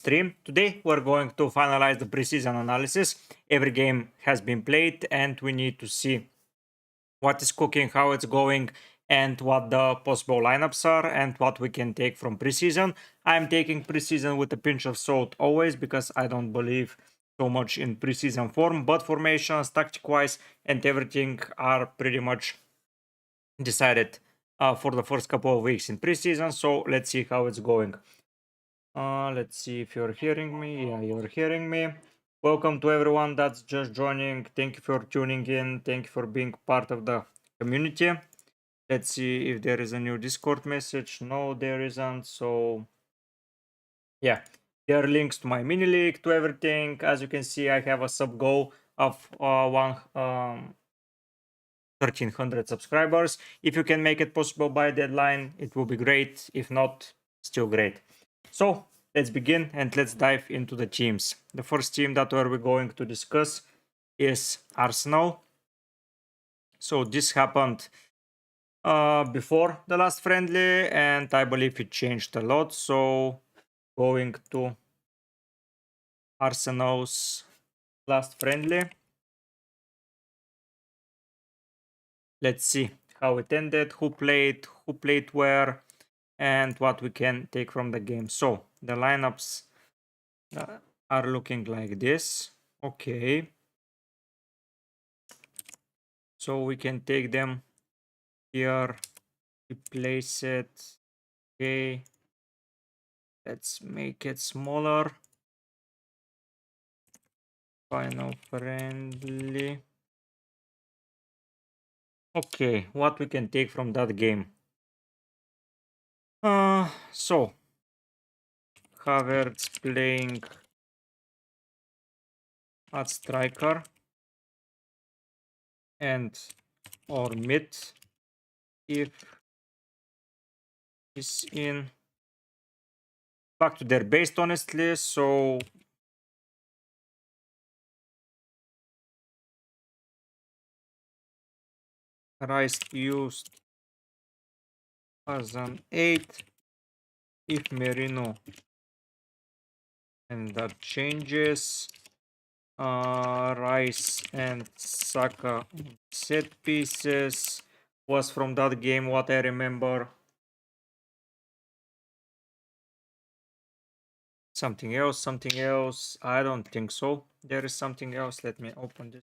stream. Today we're going to finalize the preseason analysis. Every game has been played and we need to see what is cooking, how it's going, and what the possible lineups are and what we can take from preseason. I'm taking preseason with a pinch of salt always because I don't believe so much in preseason form, but formations, tactic wise, and everything are pretty much decided for the first couple of weeks in preseason. So let's see how it's going. Let's see if you're hearing me. Yeah, you're hearing me. Welcome to everyone that's just joining. Thank you for tuning in. Thank you for being part of the community. Let's see if there is a new Discord message. No, there isn't. So, yeah, there are links to my mini league, to everything. As you can see, I have a sub goal of 1300 subscribers. If you can make it possible by deadline, it will be great. If not, still great. So let's begin and let's dive into the teams. The first team that we're going to discuss is Arsenal. So this happened before the last friendly, and I believe it changed a lot. So going to Arsenal's last friendly. Let's see how it ended, who played where, and what we can take from the game. So the lineups are looking like this. Okay. So we can take them here, replace it. Okay. Let's make it smaller. Final friendly. Okay, what we can take from that game. So Havertz playing at striker and or mid if he's in. Back to their base, honestly. So Rice used as an 8 if Merino, and that changes. Rice and Saka set pieces was from that game what I remember. Something else. I don't think so. There is something else. Let me open this.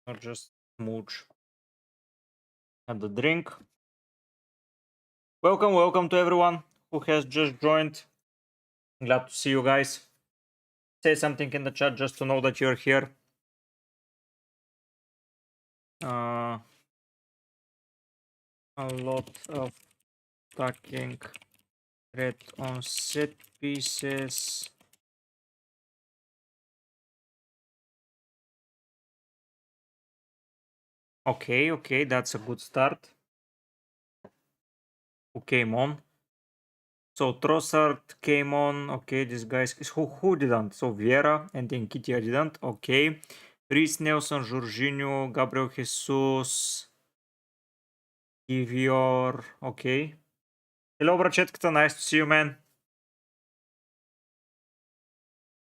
Not just smooch. And the drink. Welcome to everyone who has just joined. Glad to see you guys. Say something in the chat just to know that you're here. A lot of stacking red on set pieces. Okay, that's a good start. Who came on? So Trossard came on. Okay, this guy's who didn't? So Vieira and Nketiah didn't. Okay, Reece Nelson, Jorginho, Gabriel Jesus, Kivior. Okay. Hello, Brachetka. Nice to see you, man.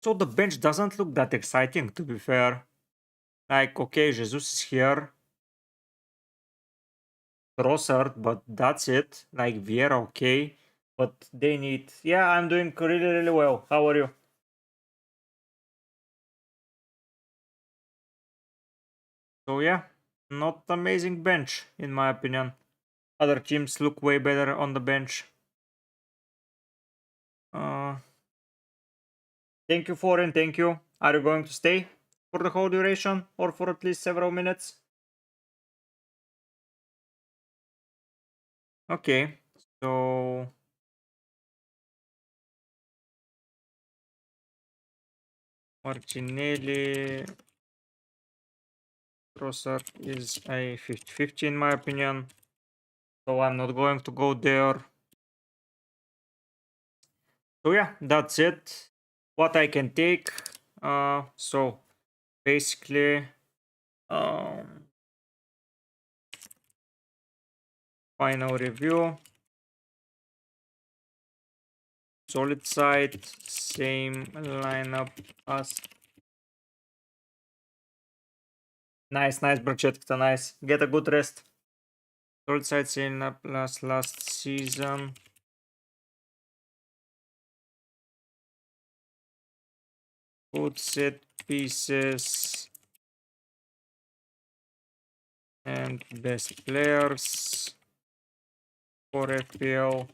So the bench doesn't look that exciting, to be fair. Like, okay, Jesus is here. Trossard, but that's it. Like Vieira, okay. But they need... Yeah, I'm doing really well. How are you? So yeah, not amazing bench, in my opinion. Other teams look way better on the bench. Thank you, Foreign, thank you. Are you going to stay for the whole duration or for at least several minutes? Okay, so... Martinelli... Trossard is a 50-50 in my opinion. So I'm not going to go there. So yeah, that's it. What I can take. So basically, final review. Solid side, same lineup as. Nice, nice, Brachetka, nice. Get a good rest. Solid side, same lineup as last season. Good set pieces. And best players for FPL.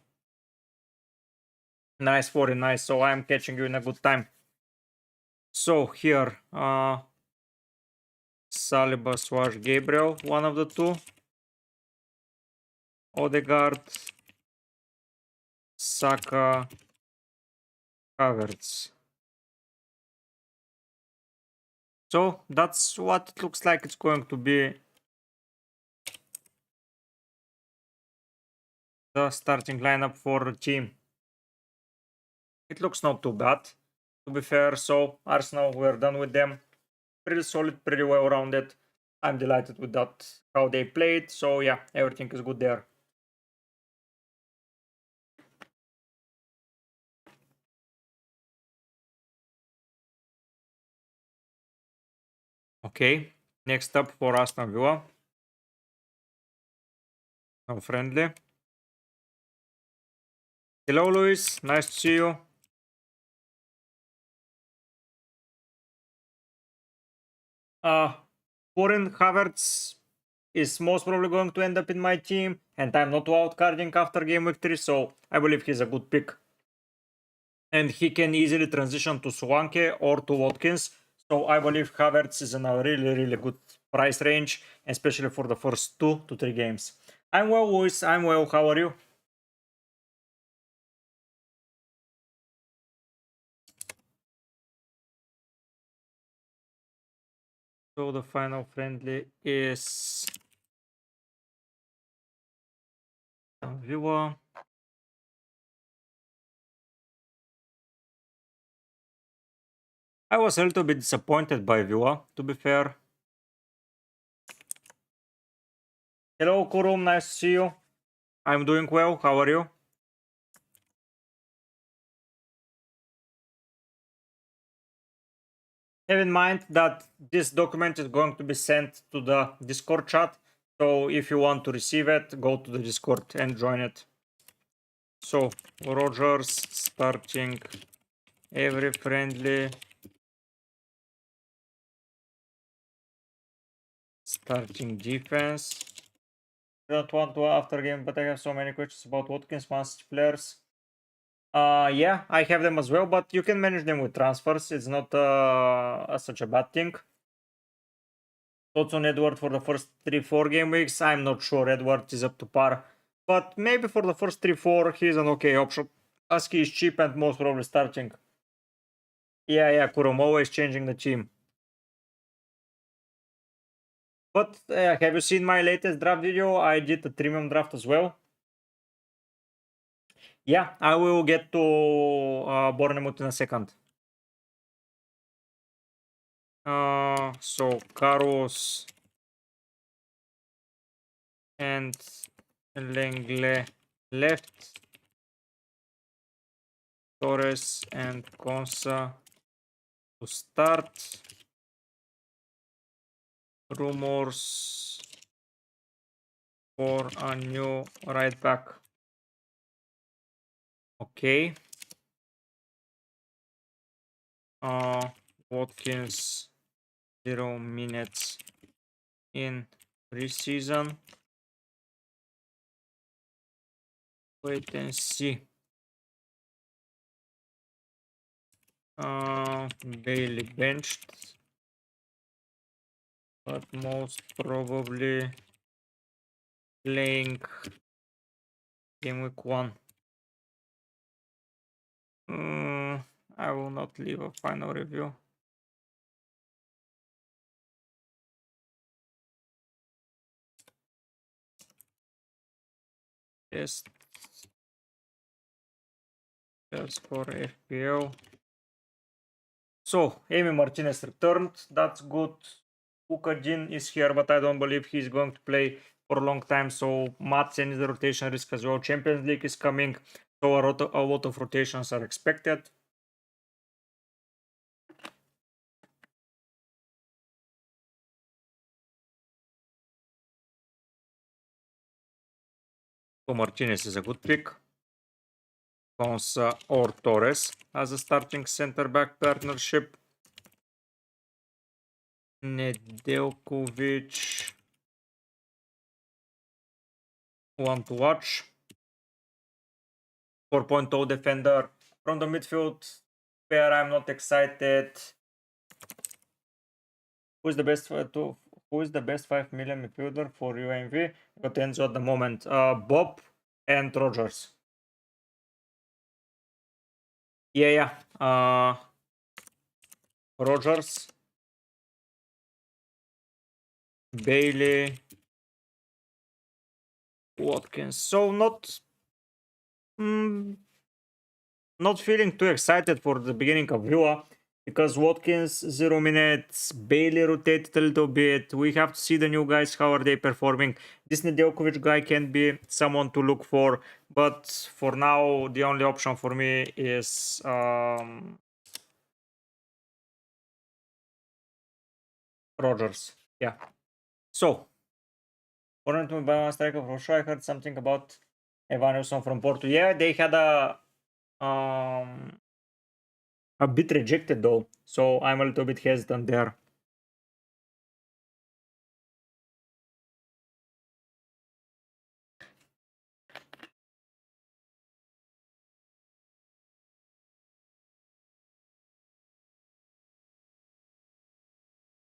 Nice, 40, nice. So I'm catching you in a good time. So here, Saliba / Gabriel, one of the two. Odegaard, Saka, Havertz. So that's what it looks like it's going to be the starting lineup for the team. It looks not too bad, to be fair. So Arsenal, we're done with them. Pretty solid, pretty well rounded. I'm delighted with that, how they played. So yeah, everything is good there. Okay, next up for Aston Villa. No friendly. Hello, Luis. Nice to see you. Foreign Havertz is most probably going to end up in my team, and I'm not wildcarding after game week 3, so I believe he's a good pick. And he can easily transition to Swanke or to Watkins, so I believe Havertz is in a really, really good price range, especially for the first 2 to 3 games. I'm well, Luis. I'm well. How are you? So the final friendly is Villa. I was a little bit disappointed by Villa, to be fair. Hello, Kurum. Nice to see you. I'm doing well. How are you? Have in mind that this document is going to be sent to the Discord chat. So if you want to receive it, go to the Discord and join it. So Rogers starting every friendly. Starting defense. I don't want to after game, but I have so many questions about Watkins, Manchester players. Yeah, I have them as well, but you can manage them with transfers. It's not such a bad thing. Thoughts on Edward for the first 3-4 game weeks? I'm not sure Edward is up to par, but maybe for the first 3-4 he's an okay option. Aski is cheap and most probably starting. Yeah, Kurum always changing the team. But have you seen my latest draft video? I did a premium draft as well. Yeah, I will get to Bournemouth in a second. So Carlos and Lengle left. Torres and Consa to start. Rumors for a new right back. Okay. Watkins 0 minutes in preseason. Wait and see. Bailey benched, but most probably playing game week 1. I will not leave a final review. Test just for FPL. So, Amy Martinez returned. That's good. Ukajin is here, but I don't believe he's going to play for a long time. So, Madsen is the rotation risk as well. Champions League is coming. So a lot of rotations are expected. So Martinez is a good pick. Konsa or Torres as a starting center back partnership. Nedeljkovic. One to watch. 4.0 defender from the midfield where I'm not excited. Who is the best 5 million midfielder for UMV? Got Enzo at the moment. Bob and Rogers. Yeah. Rogers, Bailey, Watkins. So not feeling too excited for the beginning of Villa because Watkins 0 minutes, Bailey rotated a little bit. We have to see the new guys, how are they performing. This Nedeljkovic guy can be someone to look for, but for now the only option for me is Rogers. Yeah. So, according to by one striker for sure, I heard something about Evanilson from Porto. Yeah, they had a bit rejected though, so I'm a little bit hesitant there.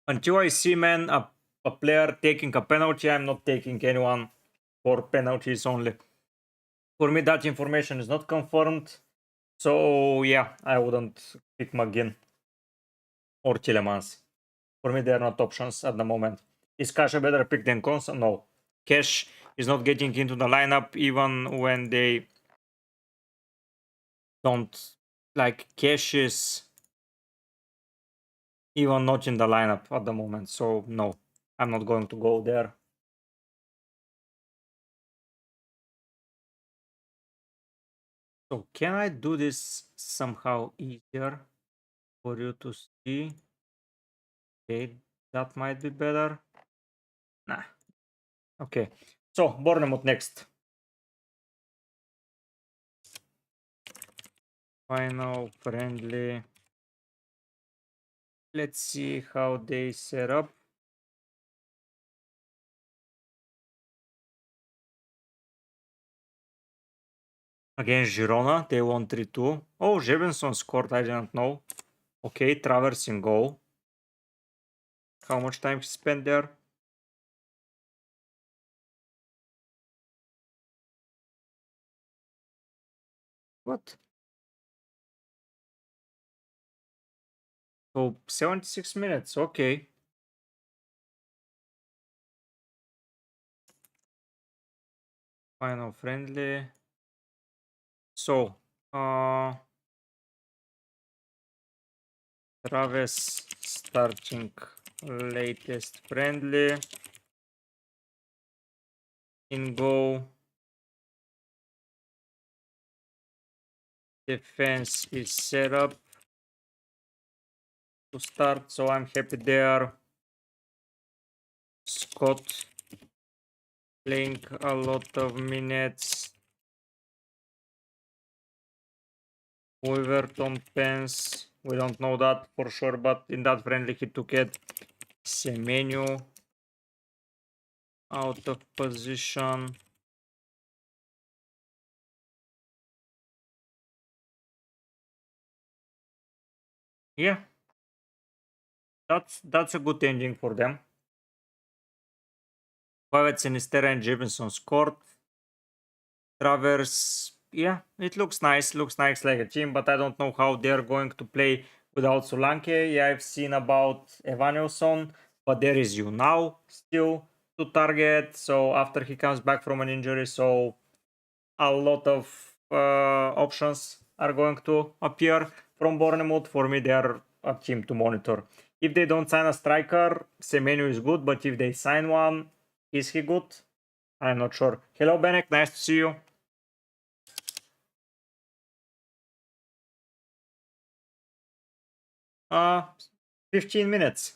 Until I see, man, a player taking a penalty, I'm not taking anyone for penalties only. For me, that information is not confirmed. So, yeah, I wouldn't pick McGinn or Tillemans. For me, they are not options at the moment. Is Cash a better pick than Konsa? No. Cash is not getting into the lineup even when they don't. Like, Cash is even not in the lineup at the moment. So, no, I'm not going to go there. So can I do this somehow easier for you to see? Okay, that might be better. Nah. Okay. So Bournemouth next. Final friendly. Let's see how they set up. Against Girona, they won 3-2. Oh, Jevenson scored, I didn't know. Okay, Travers in goal. How much time he spent there? What? So 76 minutes, okay. Final friendly. So, Travis starting latest friendly. In goal. Defense is set up to start, so I'm happy there. Scott playing a lot of minutes. Wolverton Pence, we don't know that for sure, but in that friendly he took it. Semenyo out of position. Yeah, that's a good ending for them. Pavets, Sinisterra and Jefferson scored. Travers, yeah, it looks nice. Looks nice like a team, but I don't know how they're going to play without Solanke. Yeah, I've seen about Evanilson, but there is you now still to target. So after he comes back from an injury, so a lot of options are going to appear from Bournemouth. For me, they are a team to monitor. If they don't sign a striker, Semenyo is good, but if they sign one, is he good? I'm not sure. Hello, Benek. Nice to see you. Uh, 15 minutes.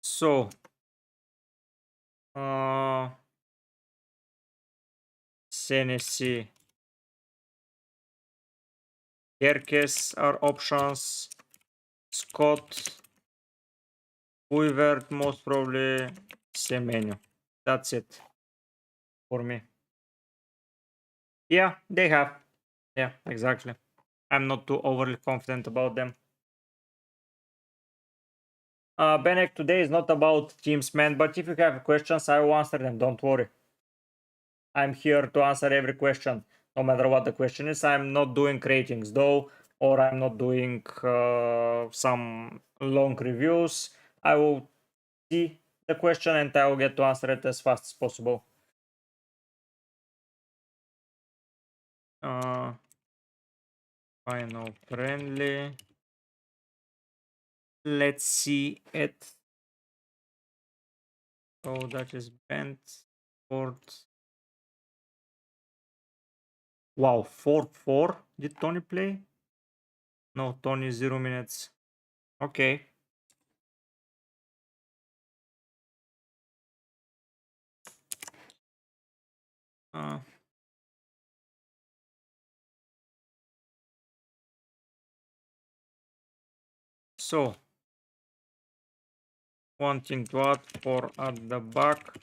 So, Senesi, Kerkes are options. Scott, Kuivert, most probably Semenyo. That's it for me. Yeah, they have. Yeah, exactly. I'm not too overly confident about them. Benek, today is not about teams, man, but if you have questions, I will answer them. Don't worry. I'm here to answer every question, no matter what the question is. I'm not doing ratings though, or I'm not doing some long reviews. I will see the question and I will get to answer it as fast as possible. Final friendly. Let's see it. Oh, that is bent. Port. Wow, 4-4. Did Tony play? No, Tony 0 minutes. Okay. Uh, so, wanting to add for at the back.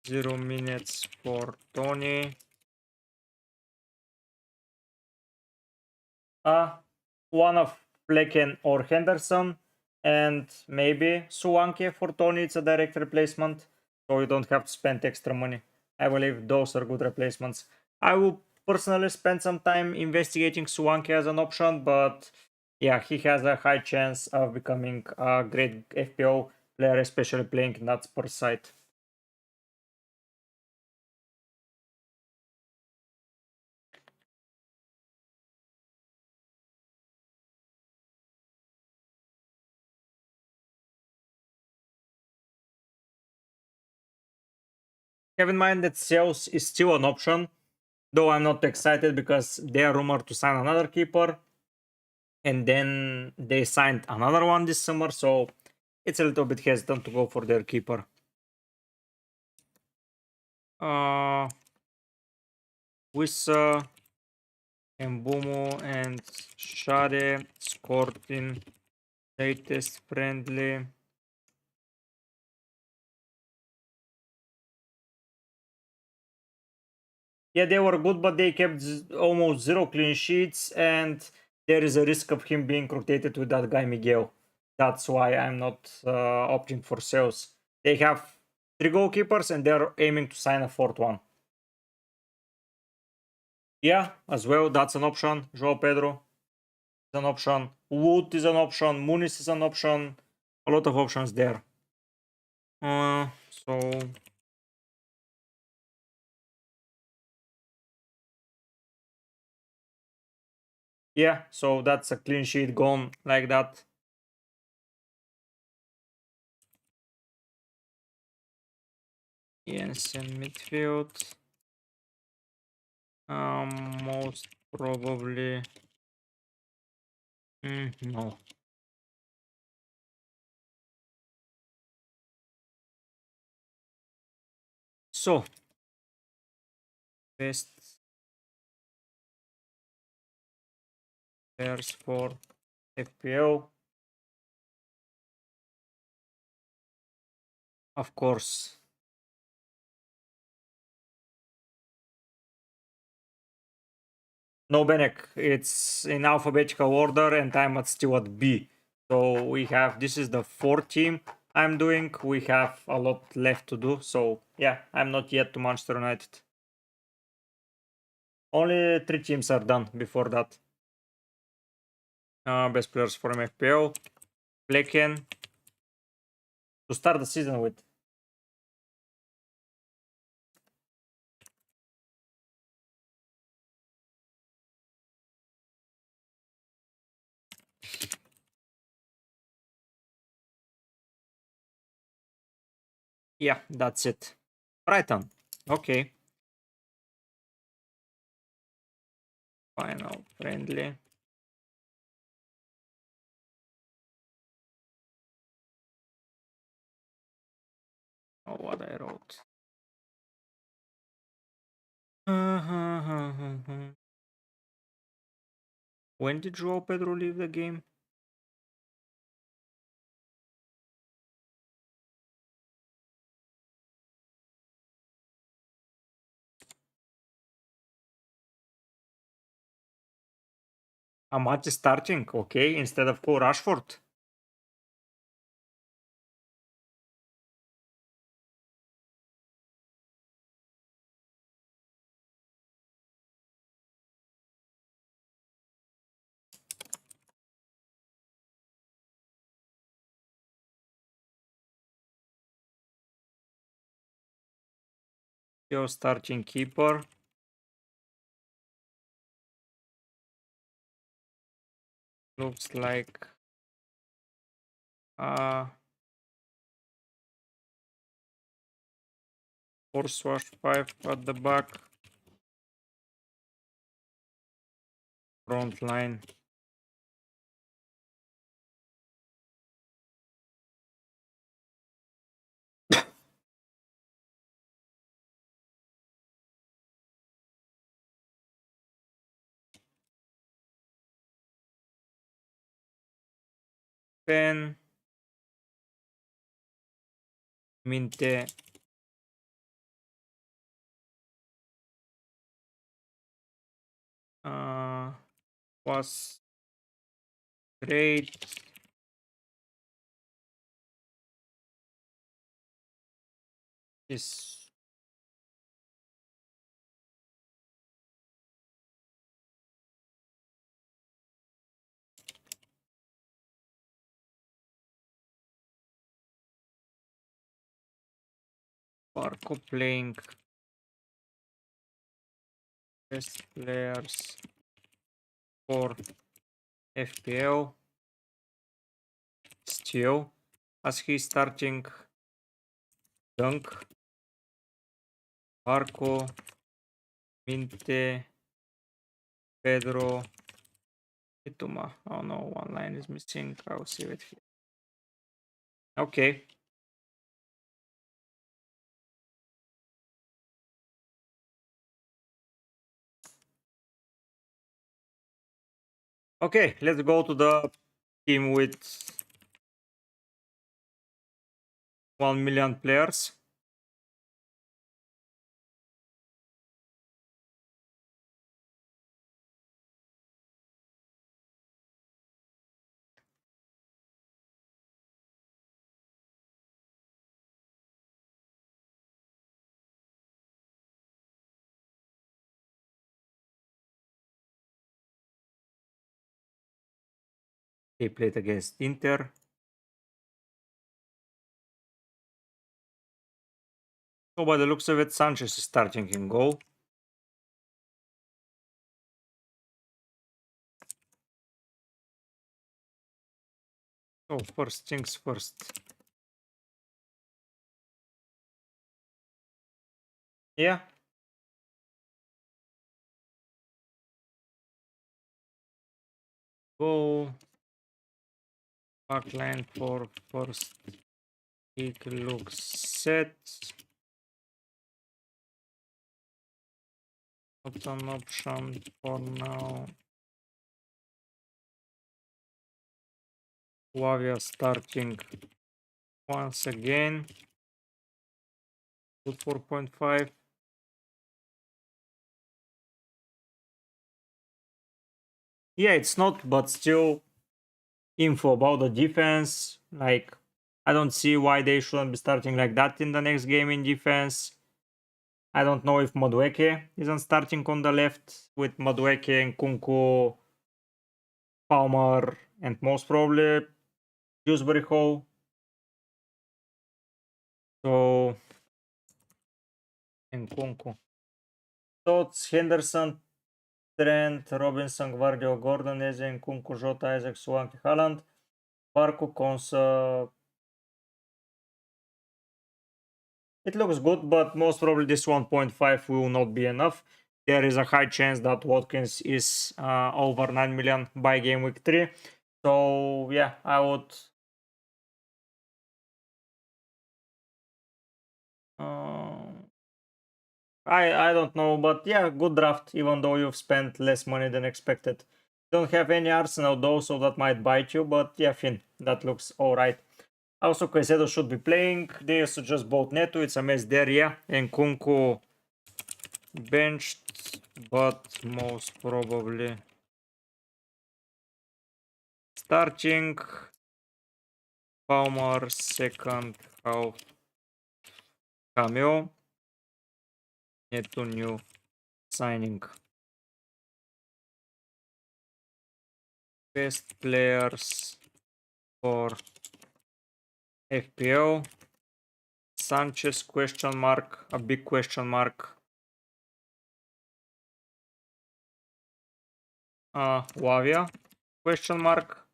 0 minutes for Tony. One of Flecken or Henderson, and maybe Suwanke for Tony. It's a direct replacement, so you don't have to spend extra money. I believe those are good replacements. I will personally spend some time investigating Suwanke as an option, but yeah, he has a high chance of becoming a great FPO player, especially playing in that Spurs side. Have in mind that sales is still an option, though I'm not excited because they are rumored to sign another keeper, and then they signed another one this summer, so it's a little bit hesitant to go for their keeper. Wissa, Mbumo, and Shade scored in latest friendly. Yeah, they were good, but they kept almost 0 clean sheets, and there is a risk of him being rotated with that guy Miguel. That's why I'm not opting for sales. They have 3 goalkeepers, and they're aiming to sign a 4th one. Yeah, as well, that's an option. Joao Pedro is an option. Wood is an option. Muniz is an option. A lot of options there. So yeah, so that's a clean sheet gone like that. Jensen midfield. Most probably. No. So best pairs for FPL. Of course. No, Benek. It's in alphabetical order, and I'm still at B. So we have, this is the 4th team I'm doing. We have a lot left to do. So yeah, I'm not yet to Manchester United. Only 3 teams are done before that. Best players from FPL. Flecken. To start the season with. Yeah, that's it. Brighton. Okay. Final friendly. Oh, what I wrote. When did Joao Pedro leave the game? Amati starting, okay, instead of Cole Rashford. Your starting keeper. Looks like Forswash 5 at the back. Front line. Pen. Minte. Was great. Is Barco playing best players for FPL still, as he's starting Dunk, Barco, Minte, Pedro, Ituma. Oh no, one line is missing. I'll save it here. Okay. Okay, let's go to the team with 1 million players. They played against Inter. So by the looks of it, Sanchez is starting in goal. So first things first. Yeah. Goal. Backline for first. It looks set. Not an option for now. Wavia starting once again. Good 4.5. Yeah, it's not, but still info about the defense. Like, I don't see why they shouldn't be starting like that in the next game in defense. I don't know if Madueke isn't starting on the left with Madueke and Kunku, Palmer, and most probably Dewsbury Hall. So, and Kunku. Thoughts Henderson, Trent, Robinson, Gvardio, Gordon, Eze, Kunku, Jota, Isaac, Swanky, Haaland, Barco, Konsa, It looks good, but most probably this 1.5 will not be enough. There is a high chance that Watkins is over 9 million by game week 3. So yeah, I would I don't know, but yeah, good draft, even though you've spent less money than expected. Don't have any Arsenal though, so that might bite you, but yeah, Finn, that looks alright. Also, Caicedo should be playing. They also just bought Neto, it's a mess there, yeah. And Kunku benched, but most probably starting. Palmer, second half cameo. Neto new signing. Best players for FPL. Sanchez question mark, a big question mark. Lavia question mark.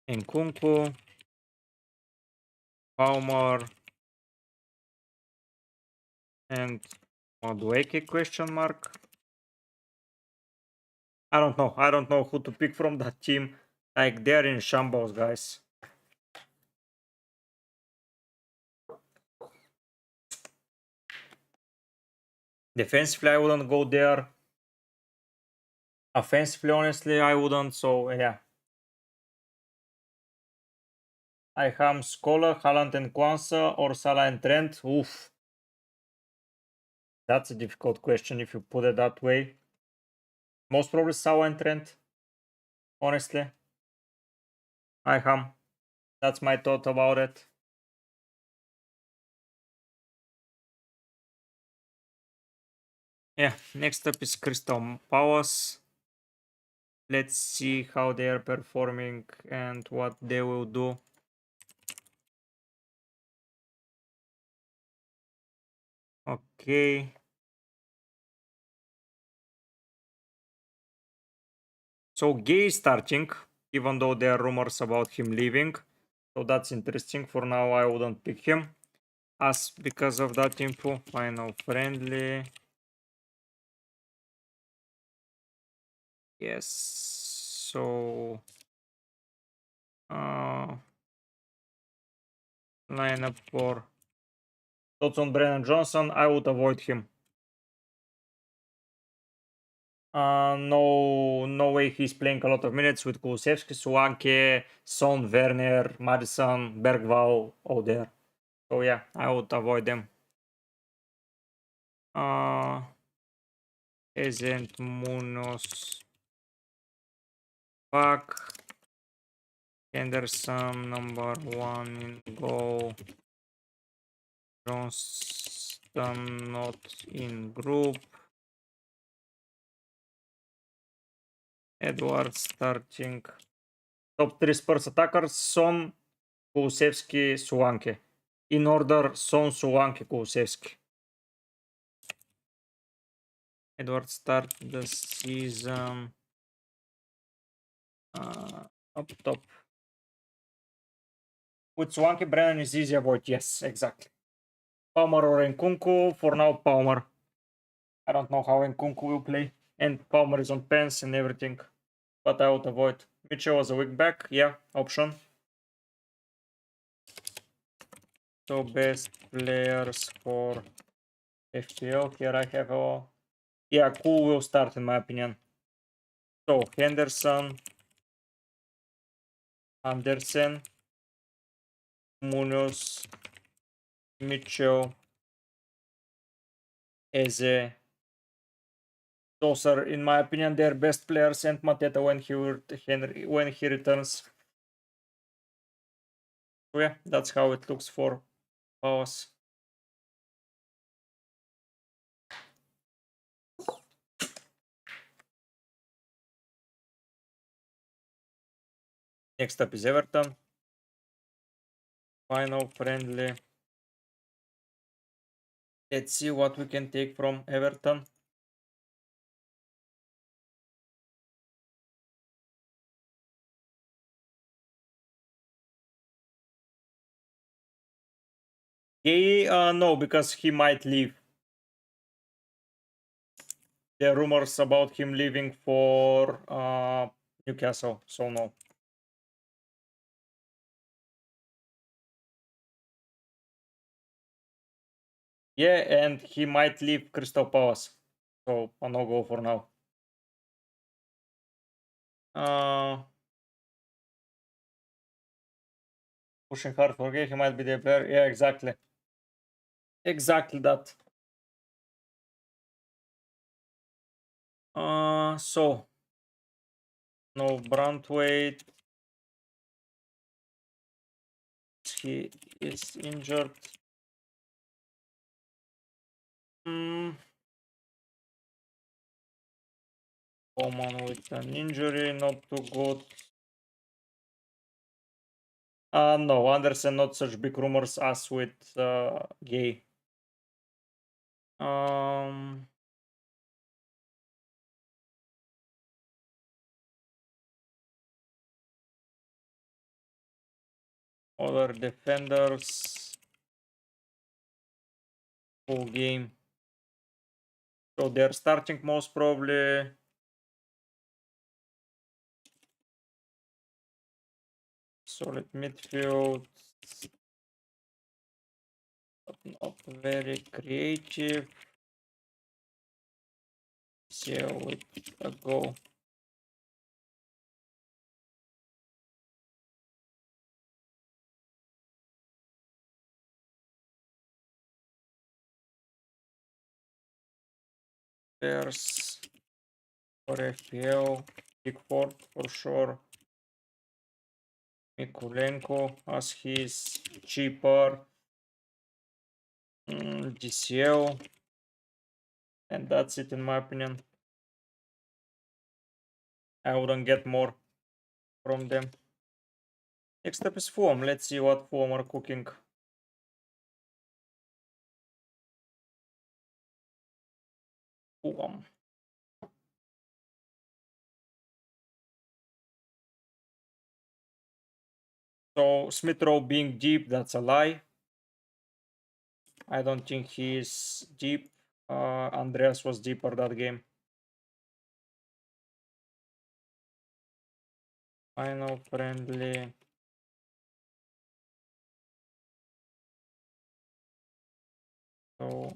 Nkunku. Palmer. And Madueke question mark. I don't know. I don't know who to pick from that team. Like, they're in shambles, guys. Defensively, I wouldn't go there. Offensively, honestly, I wouldn't. So, yeah. I have Scholar, Haaland and Kwanzaa, or Salah and Trent. Oof. That's a difficult question if you put it that way. Most probably Salah and Trent. Honestly. I have. That's my thought about it. Yeah, next up is Crystal Palace. Let's see how they are performing and what they will do. Okay. So Gay is starting, even though there are rumors about him leaving. So that's interesting. For now, I wouldn't pick him. As because of that info, final friendly. Yes. So lineup for thoughts on Brennan Johnson. I would avoid him. No way he's playing a lot of minutes with Kulusevski, Solanke, Son, Werner, Madison, Bergvall, all there. So yeah, I would avoid them. Isn't Munoz back? Henderson number 1 in goal. Johnston not in group. Edwards starting. Top 3 Spurs attackers: Son, Kulusevski, Solanke. In order: Son, Solanke, Kulusevski. Edwards start the season up top. With Solanke, Brennan is easy avoid. Yes, exactly. Palmer or Nkunku. For now, Palmer. I don't know how Nkunku will play. And Palmer is on pens and everything. But I would avoid. Mitchell was a week back. Yeah, option. So best players for FPL. Here I have a... Yeah, Cool will start in my opinion. So Henderson, Andersen, Munoz, Mitchell, Eze. Those are, in my opinion, their best players, and Mateta when he returns. So yeah, that's how it looks for us. Next up is Everton. Final friendly. Let's see what we can take from Everton. Gay, no, because he might leave. There are rumors about him leaving for Newcastle, so no. Yeah, and he might leave Crystal Palace, so a no go for now. Pushing hard for gay, he might be the player. Yeah, exactly. Exactly that. So no Brantwaite. He is injured. Common with an injury, not too good. No, Anderson, not such big rumors as with Gay. Other defenders, full game. So they're starting most probably. Solid midfield, but not very creative. See how it go. There's for FPL, Pickford for sure. Mikulenko as he's cheaper. DCL. And that's it in my opinion. I wouldn't get more from them. Next up is Fulham. Let's see what Fulham are cooking. Fulham. So Smith Rowe being deep, that's a lie. I don't think he is deep. Andreas was deeper that game. Final friendly. So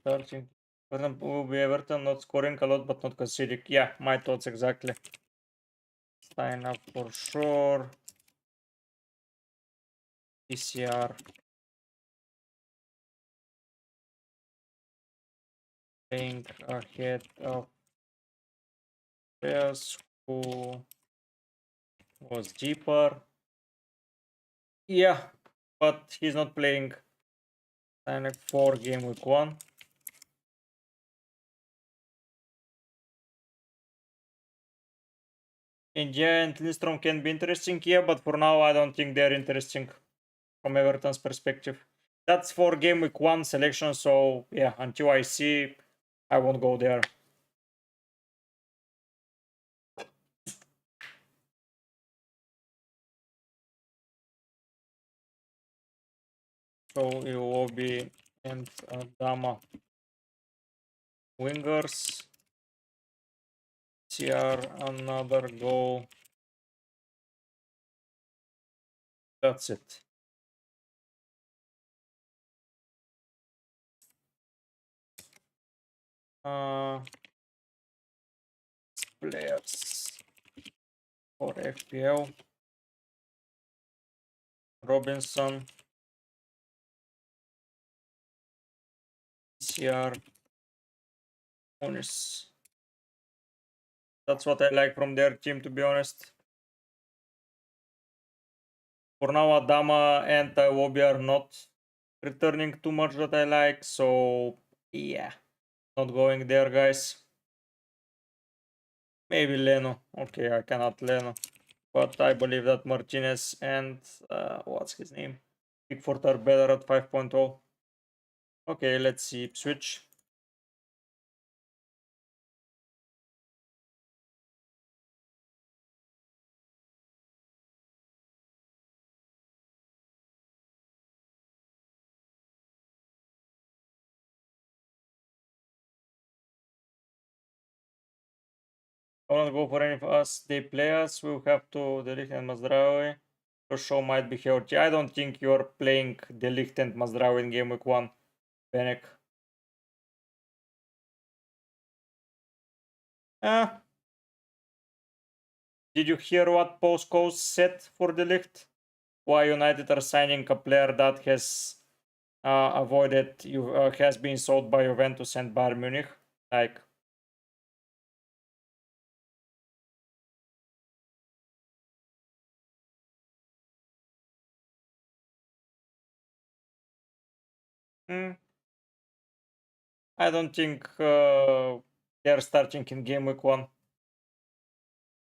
starting. For example, will be Everton not scoring a lot but not conceding. Yeah, my thoughts exactly. Sign up for sure. PCR. Playing ahead of players who was deeper. Yeah, but he's not playing Dynamic 4 game week 1. And yeah, and Lindstrom can be interesting, yeah, but for now I don't think they're interesting from Everton's perspective. That's for game week 1 selection, so yeah, until I see, I won't go there. So Iwobi and Dama wingers. CR another goal. That's it. Players for FPL. Robinson. CR. Onis. That's what I like from their team, to be honest. For now, Adama and Iwobi are not returning too much that I like, so yeah, not going there, guys. Maybe Leno. Okay, I cannot Leno. But I believe that Martinez and what's his name? Pickford are better at 5.0. Okay, let's see. Switch. I won't go for any of us. They play us. We'll have to Delict and Mazdraoui. Your show might be healthy. I don't think you're playing Delict and Mazdraoui in game week 1, Benek. Did you hear what Postcoast said for Delict? Why United are signing a player that has avoided you has been sold by Juventus and Bayern Munich? Like, hmm, I don't think they're starting in game week 1.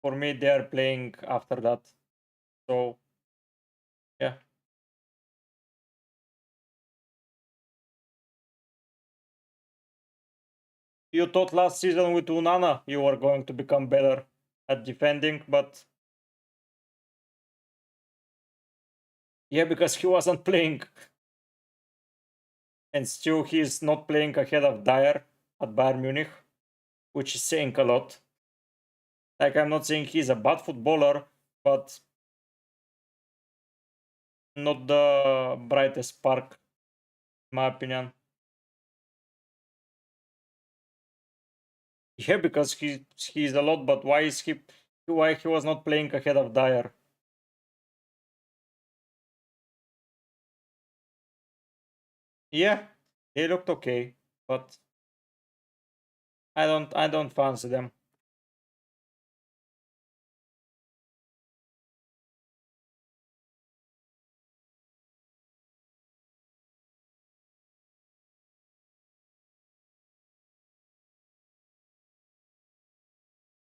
For me, they're playing after that. So, yeah. You thought last season with Unana you were going to become better at defending, but yeah, because he wasn't playing. And still he's not playing ahead of Dyer at Bayern Munich, which is saying a lot. Like, I'm not saying he's a bad footballer, but not the brightest spark, in my opinion. Yeah, because he's a lot, but why he was not playing ahead of Dyer? Yeah, they looked okay, but I don't fancy them.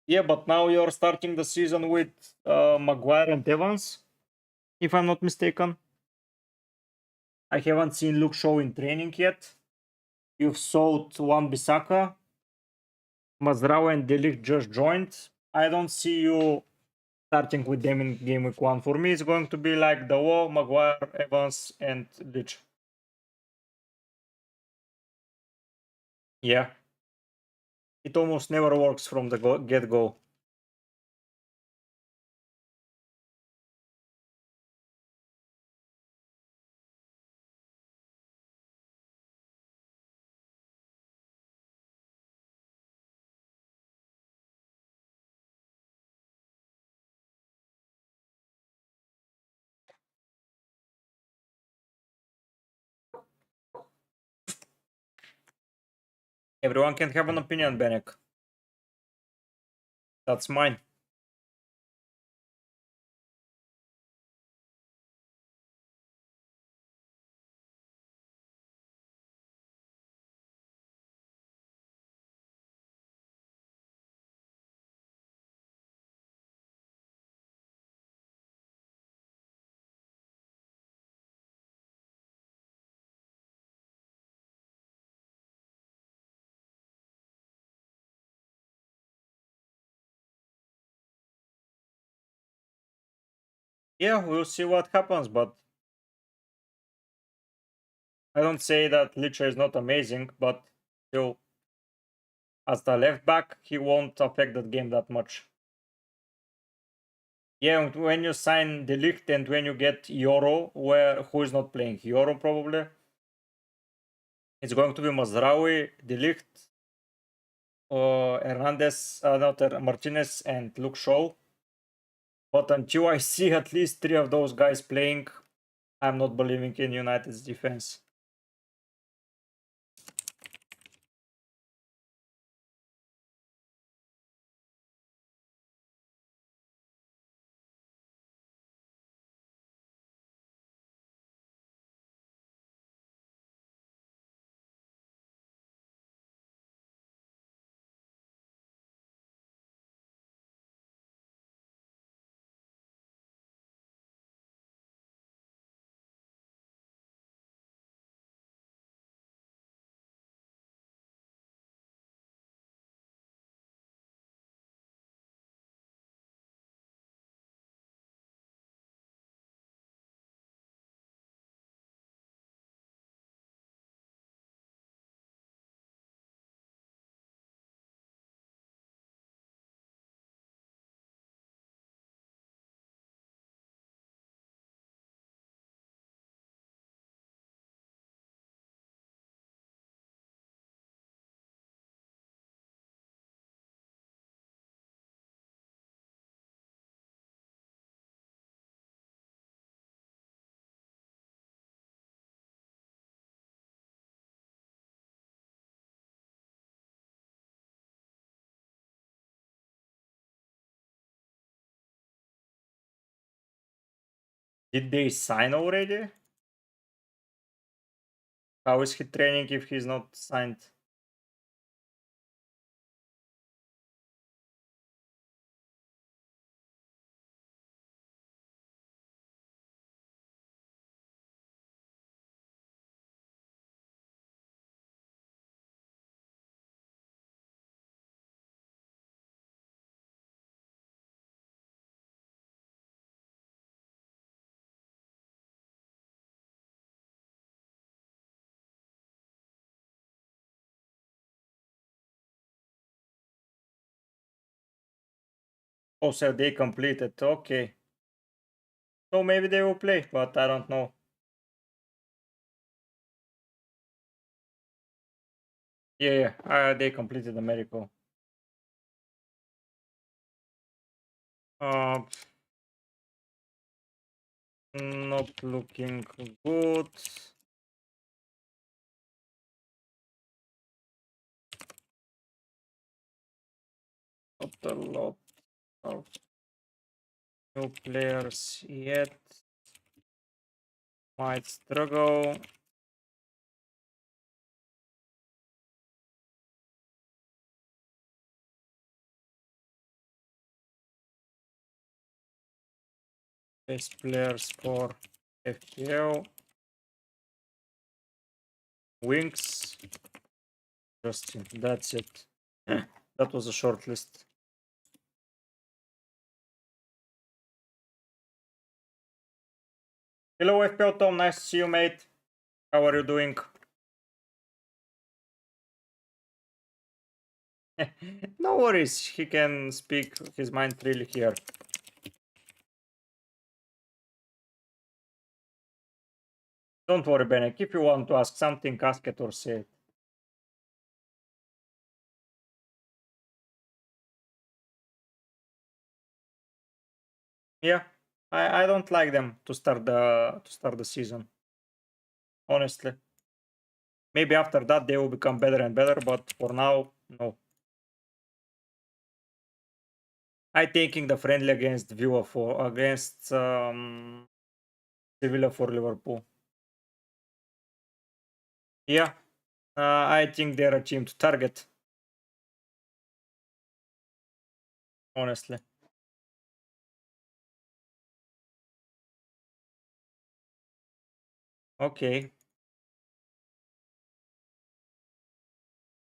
Yeah, but now you're starting the season with Maguire and Evans, if I'm not mistaken. I haven't seen Luke Shaw in training yet. You've sold one Bisaka. Mazrao and Delict just joined. I don't see you starting with them in game week 1. For me, it's going to be like the Wall, Maguire, Evans, and Lich. Yeah. It almost never works from the get-go. Everyone can have an opinion, Benek. That's mine. Yeah, we'll see what happens, but I don't say that Licha is not amazing, but still, as the left back, he won't affect that game that much. Yeah, when you sign Delict and when you get Yoro, who is not playing Yoro probably, it's going to be Mazraoui, Delict, Hernandez, not Martinez, and Luke Shaw. But until I see at least 3 of those guys playing, I'm not believing in United's defense. Did they sign already? How is he training if he's not signed? Oh, so they completed. Okay. So maybe they will play, but I don't know. Yeah, they completed the miracle. Uh, Not looking good. Not a lot of new players yet. Might struggle. Best players for FPL. Wings. Justin. That's it. That was a short list. Hello FPL Tom, nice to see you mate. How are you doing? No worries, he can speak his mind freely here. Don't worry, Benek. If you want to ask something, ask it or say it. Yeah, I don't like them to start the season. Honestly, maybe after that they will become better and better, but for now, no. I taking the friendly against Villa for against Sevilla for Liverpool. Yeah, I think they're a team to target. Honestly. Okay.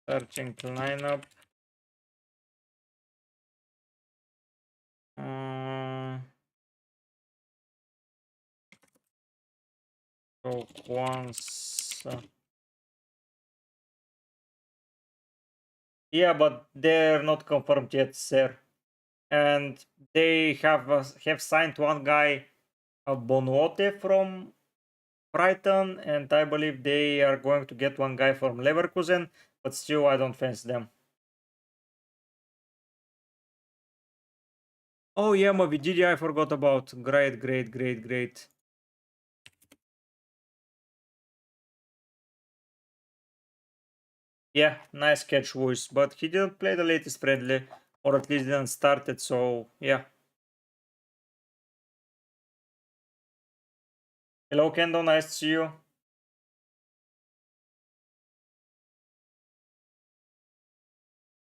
Searching lineup. So once. Yeah, but they're not confirmed yet, sir. And they have signed one guy, a Bonuote from Brighton, and I believe they are going to get one guy from Leverkusen, but still I don't fancy them. Oh yeah, Movididi I forgot about. Great, great, great, great. Yeah, nice catch, Voice, but he didn't play the latest friendly, or at least didn't start it, so yeah. Hello, Kendo, nice to see you.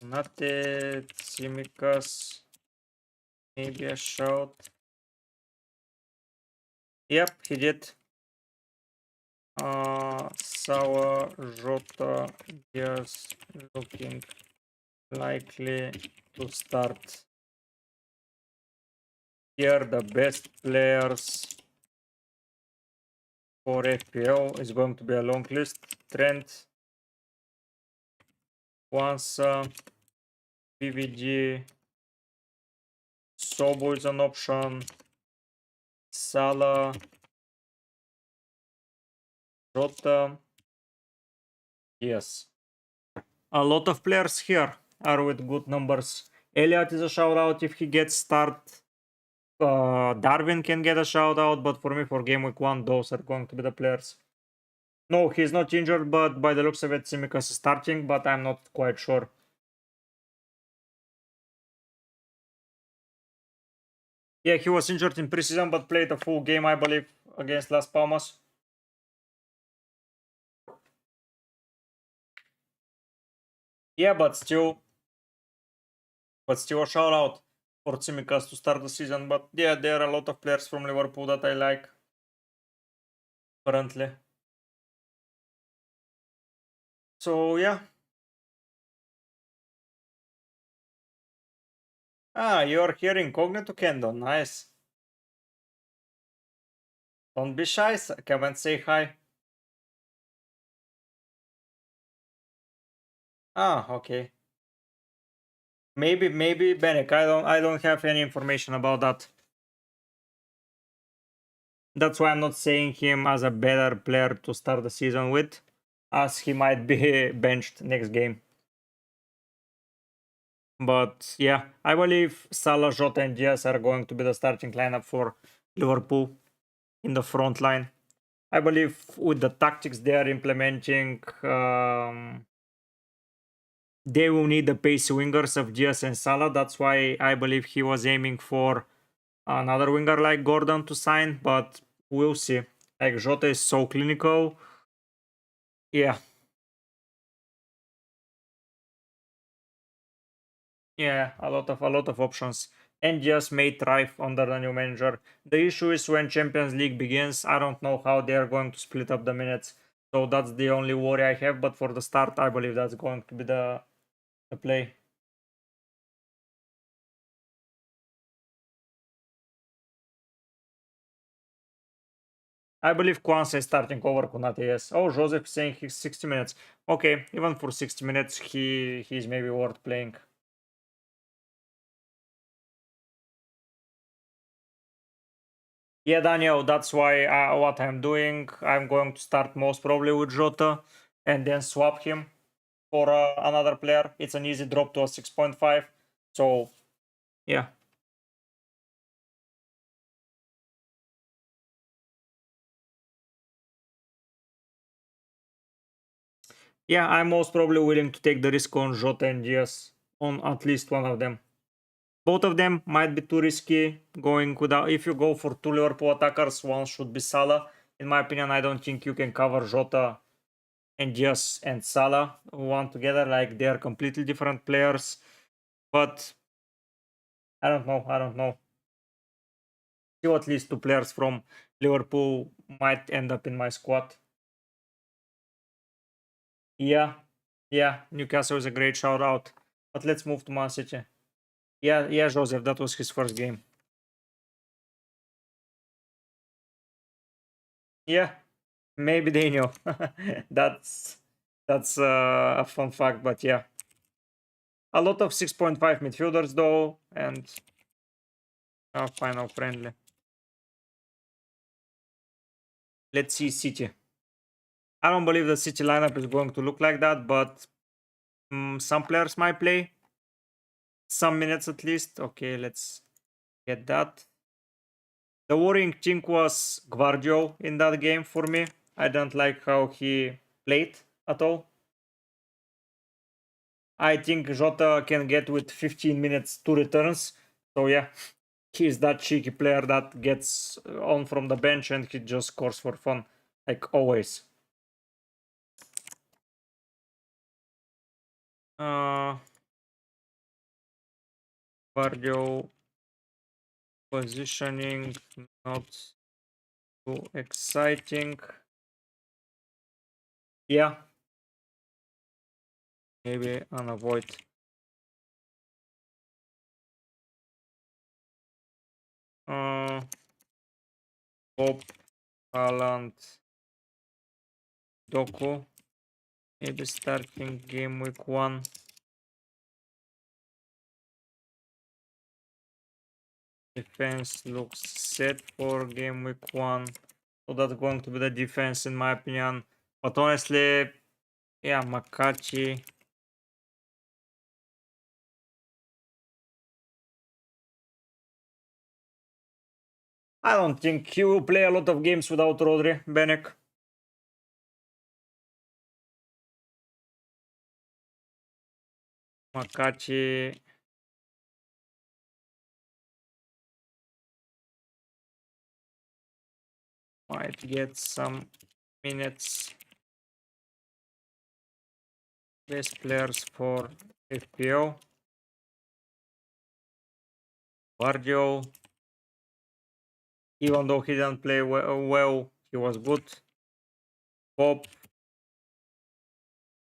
Nate, Tsimikas, maybe a shout. Yep, he did. Sour Jota is looking likely to start. Here, the best players for FPL is going to be a long list. Trent, Kwanzaa, PVG, Sobo is an option. Salah, Jota. Yes. A lot of players here are with good numbers. Elliot is a shout out if he gets start. Darwin can get a shout out, but for me, for game week 1, those are going to be the players. No, he's not injured, but by the looks of it, Tsimikas is starting, but I'm not quite sure. Yeah, he was injured in preseason, but played a full game, I believe, against Las Palmas. Yeah, but still a shout out for Tsimikas to start the season. But yeah, there are a lot of players from Liverpool that I like currently. So yeah. Ah, you're here incognito, Kendo. Nice. Don't be shy. Come and say hi. Ah, okay. Maybe Benek. I don't have any information about that. That's why I'm not saying him as a better player to start the season with, as he might be benched next game. But yeah, I believe Salah, Jota, and Diaz are going to be the starting lineup for Liverpool in the front line. I believe with the tactics they are implementing, they will need the pacey wingers of Diaz and Salah. That's why I believe he was aiming for another winger like Gordon to sign, but we'll see. Like Jota is so clinical. Yeah, yeah, a lot of options. And just may thrive under the new manager. The issue is when Champions League begins, I don't know how they are going to split up the minutes. So that's the only worry I have. But for the start, I believe that's going to be the play. I believe Kwanzaa is starting over Konate, yes. Oh, Joseph saying he's 60 minutes. Okay, even for 60 minutes, he's maybe worth playing. Yeah, Daniel, that's why what I'm doing. I'm going to start most probably with Jota and then swap him for another player. It's an easy drop to a 6.5. So, yeah. Yeah, I'm most probably willing to take the risk on Jota and Diaz on at least one of them. Both of them might be too risky going without. If you go for two Liverpool attackers, one should be Salah. In my opinion, I don't think you can cover Jota and Diaz and Salah one together. Like they are completely different players. But I don't know. I don't know. Still, at least two players from Liverpool might end up in my squad. Yeah, yeah. Newcastle is a great shout out. But let's move to Man City. Yeah, yeah, Joseph. That was his first game. Yeah, maybe they know. that's a fun fact, but yeah, a lot of 6.5 midfielders though, and final friendly. Let's see City. I don't believe the City lineup is going to look like that, but some players might play some minutes at least. Okay, let's get that. The worrying thing was Guardio in that game for me. I don't like how he played at all. I think Jota can get with 15 minutes 2 returns. So yeah, he's that cheeky player that gets on from the bench and he just scores for fun, like always. Uh, Cardio positioning not too exciting. Yeah, maybe unavoid. Bob, Haaland, Doku. Maybe starting game week 1. Defense looks set for game week 1. So that's going to be the defense in my opinion. But honestly, yeah, Makachi. I don't think he will play a lot of games without Rodri, Benek. Makachi. might get some minutes. Best players for FPL. Guardio. Even though he didn't play well, he was good. Pop.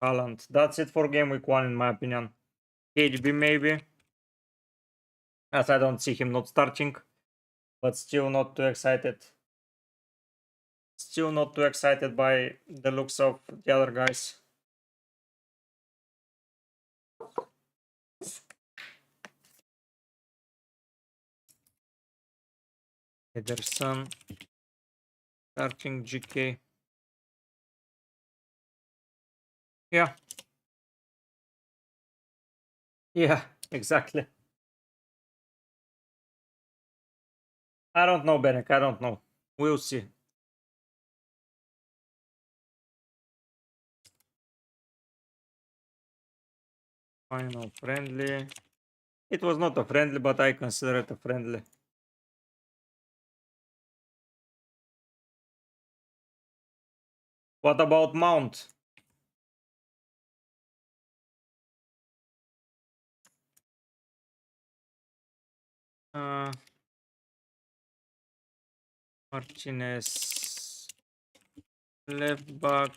Haaland. That's it for game week 1 in my opinion. HB maybe. As I don't see him not starting. But still not too excited. Still not too excited by the looks of the other guys. Ederson. Starting GK. Yeah. Yeah, exactly. I don't know, Benek. I don't know. We'll see. Final friendly. It was not a friendly, but I consider it a friendly. What about Mount? Martinez. Left back.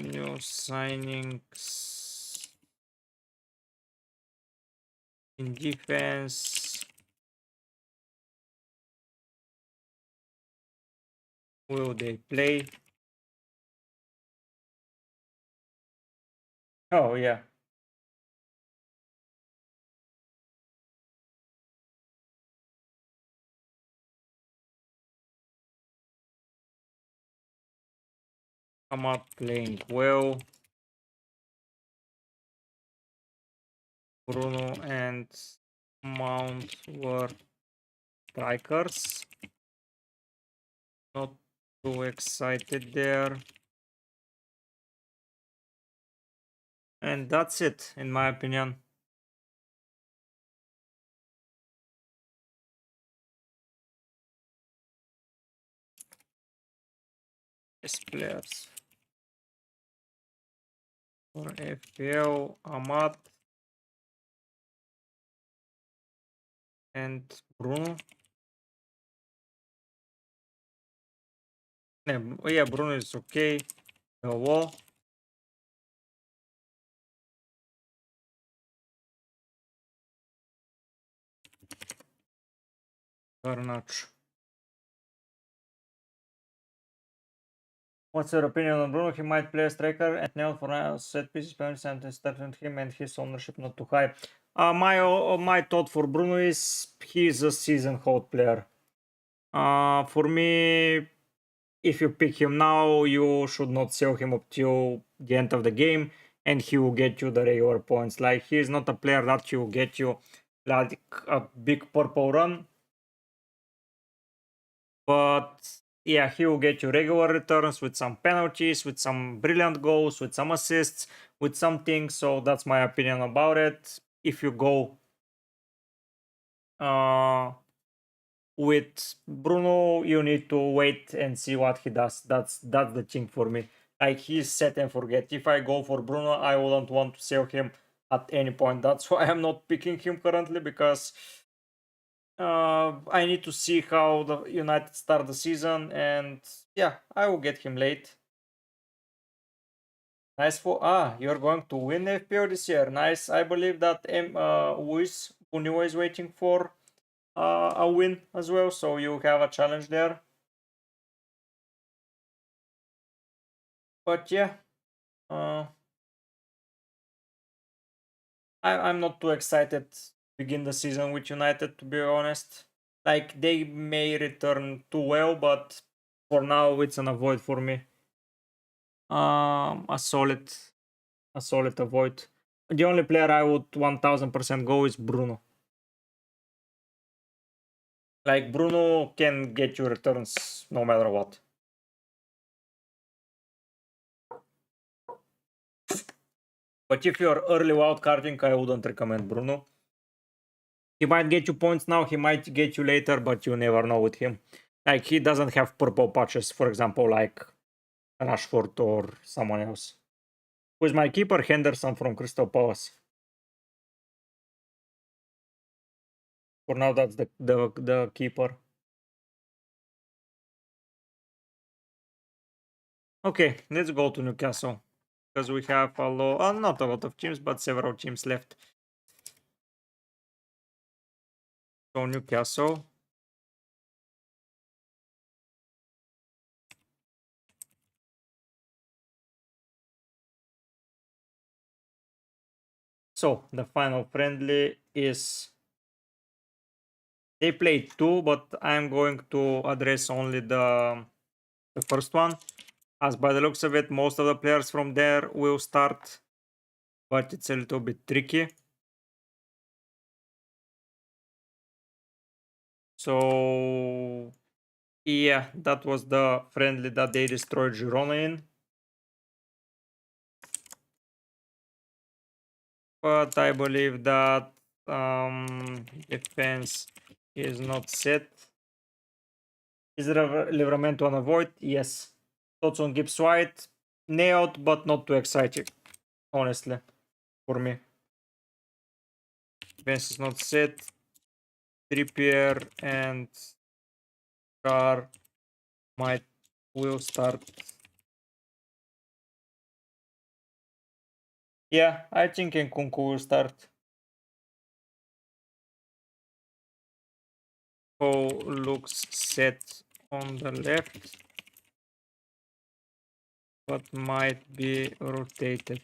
New signings. In defense. Will they play? Oh, yeah. Come up playing well. Bruno and Mount were strikers. Not too excited there. And that's it, in my opinion. Best players for FPL, Amat and Bruno. Yeah, Bruno is okay. Wall. Garnacho. What's your opinion on Bruno? He might play a striker and nail for set pieces, parents and starting him and his ownership not too high. My thought for Bruno is he's a season hold player. For me, if you pick him now, you should not sell him up till the end of the game, and he will get you the regular points. Like, he is not a player that he will get you like a big purple run, but yeah, he will get you regular returns with some penalties, with some brilliant goals, with some assists, with something. So that's my opinion about it. If you go with Bruno, you need to wait and see what he does. That's the thing for me. Like, he's set and forget. If I go for Bruno, I wouldn't want to sell him at any point. That's why I'm not picking him currently, because I need to see how the United start the season, and yeah, I will get him late. Nice for you're going to win FPL this year. Nice. I believe that Unio is waiting for a win as well, so you have a challenge there. But yeah, I'm not too excited to begin the season with United, to be honest. Like, they may return too well, but for now it's an avoid for me. A solid avoid. The only player I would 1000% go is Bruno. Like, Bruno can get you returns no matter what. But if you're early wildcarding, I wouldn't recommend Bruno. He might get you points now, he might get you later, but you never know with him. Like, he doesn't have purple patches, for example, like Rashford or someone else. Who's my keeper? Henderson from Crystal Palace. For now, that's the keeper. Okay, let's go to Newcastle. Because we have a lot, not a lot of teams, but several teams left. So Newcastle. So the final friendly is, they played two, but I'm going to address only the first one, as by the looks of it, most of the players from there will start, but it's a little bit tricky. So yeah, that was the friendly that they destroyed Girona in. But I believe that defense is not set. Is Livramento on a void? Yes. Thoughts on Gibbs White? Nailed, but not too exciting, honestly, for me. Defense is not set. Trippier and Car will start. Yeah, I think Nkunku will start. Cole looks set on the left, but might be rotated.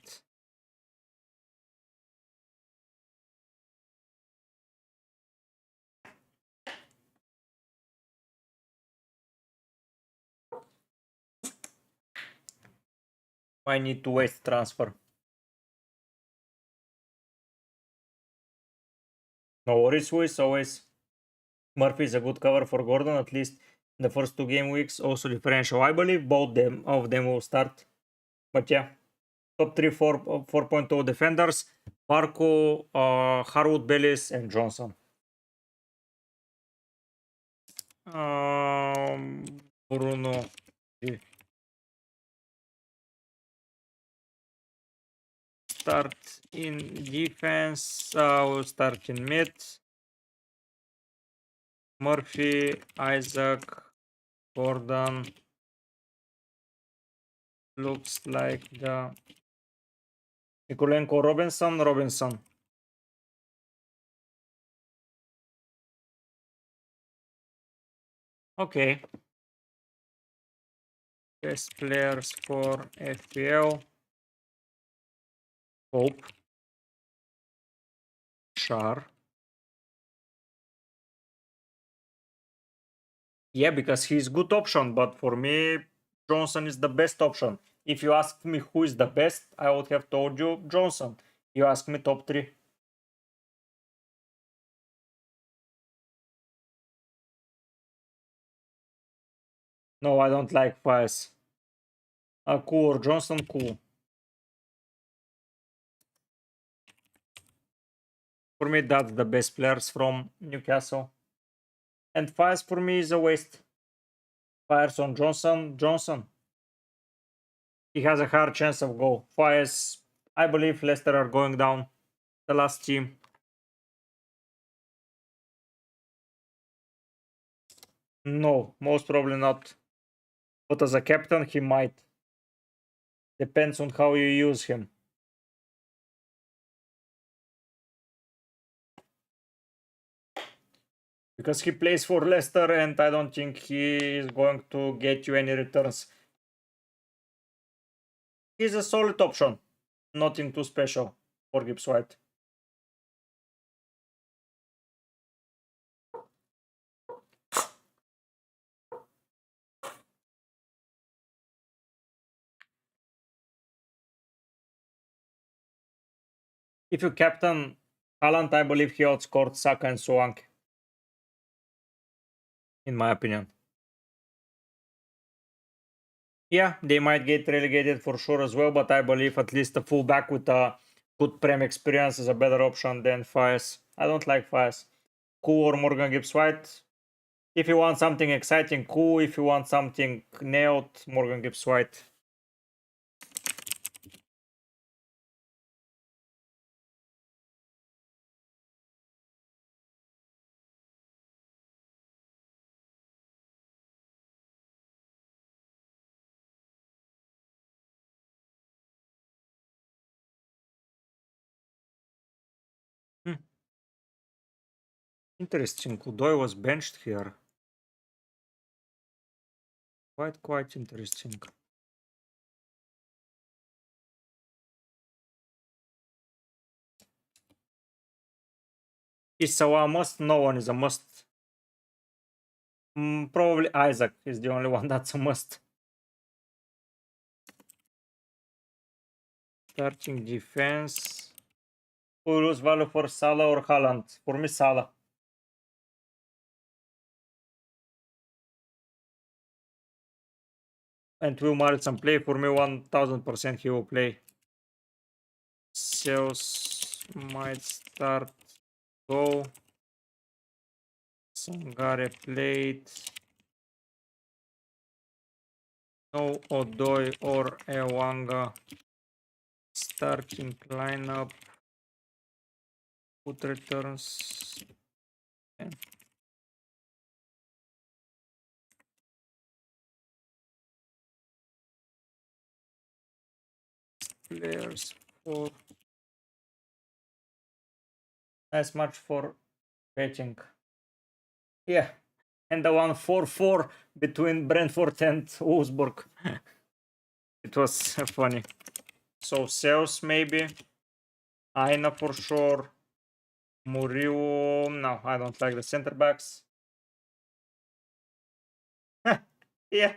I need to waste transfer. No worries, Swiss, always. Murphy is a good cover for Gordon, at least in the first two game weeks. Also differential, I believe both of them will start. But yeah, top 3 4.0 defenders: Barco, Harwood Bellis, and Johnson. Bruno. Start in defense. We'll start in mid. Murphy, Isaac, Gordon. Looks like the Nikolenko, Robinson. Okay. Best players for FPL. Pope. Char. Yeah, because he's good option, but for me, Johnson is the best option. If you asked me who is the best, I would have told you Johnson. You ask me top 3. No, I don't like Fires. Cool or Johnson, cool. For me, that's the best players from Newcastle. And Fires for me is a waste. Fires on Johnson. He has a hard chance of goal. Fires, I believe Leicester are going down. The last team. No, most probably not. But as a captain, he might. Depends on how you use him. Because he plays for Leicester and I don't think he is going to get you any returns. He's a solid option. Nothing too special for Gibbs White. If you captain Haaland, I believe he outscored Saka and Solanke. In my opinion. Yeah, they might get relegated for sure as well, but I believe at least a fullback with a good Prem experience is a better option than Fires. I don't like Fires. Ku or Morgan Gibbs White. If you want something exciting, Ku. If you want something nailed, Morgan Gibbs White. Hmm. Interesting. Kudoy was benched here. Quite interesting. Is Sawa a must? No one is a must. Probably Isaac is the only one that's a must. Starting defense. Who lose value for Salah or Haaland? For me, Salah. And will Maritson play? For me, 1000% he will play. Sales might start. Go. Sangare played. No Odoi or Ewanga. Starting lineup. Put returns. Yeah. Players for. As much for betting. Yeah. And the one 4-4 between Brentford and Wolfsburg. It was funny. So sales maybe. Aina for sure. Murillo. No, I don't like the center backs. Yeah.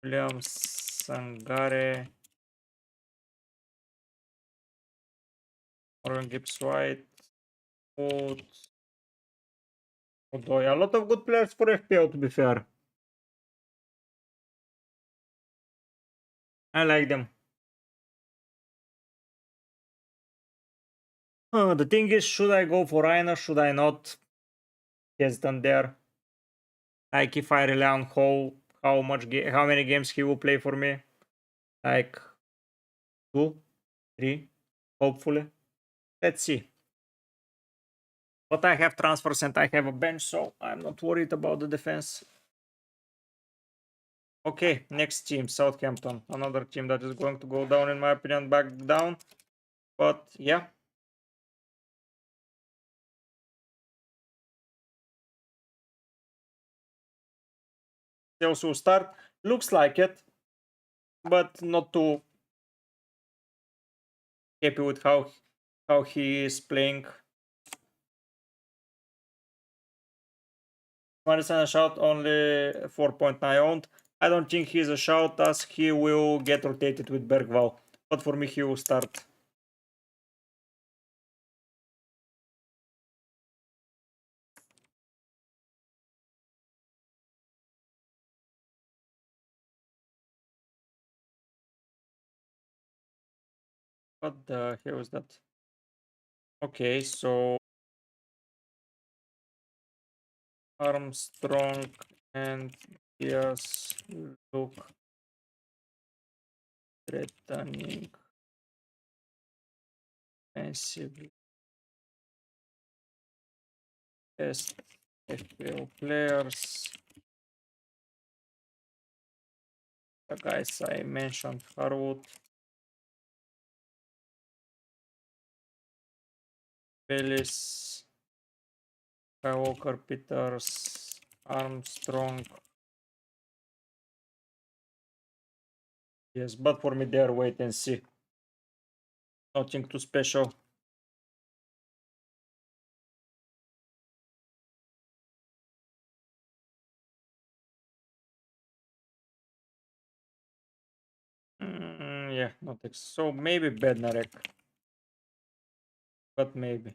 Williams, Sangare, Morgan Gibbs White, Wood, Odoi. A lot of good players for FPL, to be fair. I like them. The thing is, should I go for Aina? Should I not? Hesitant there. Like if I rely on how many games he will play for me? Like 2, 3, hopefully. Let's see. But I have transfers and I have a bench, so I'm not worried about the defense. Okay, next team, Southampton. Another team that is going to go down, in my opinion, back down. But yeah. They also start. Looks like it, but not too happy with how he is playing. Madison a shout, only 4.9 owned. I don't think he's a shout as he will get rotated with Bergval. But for me, he will start. What the hell is that? Okay, so Armstrong and Diaz look threatening defensively. Best FPL players. The guys I mentioned, Harwood, Bellis, Skywalker, Peters, Armstrong. Yes, but for me, they are wait and see. Nothing too special. Yeah, not so maybe Bednarek, but maybe.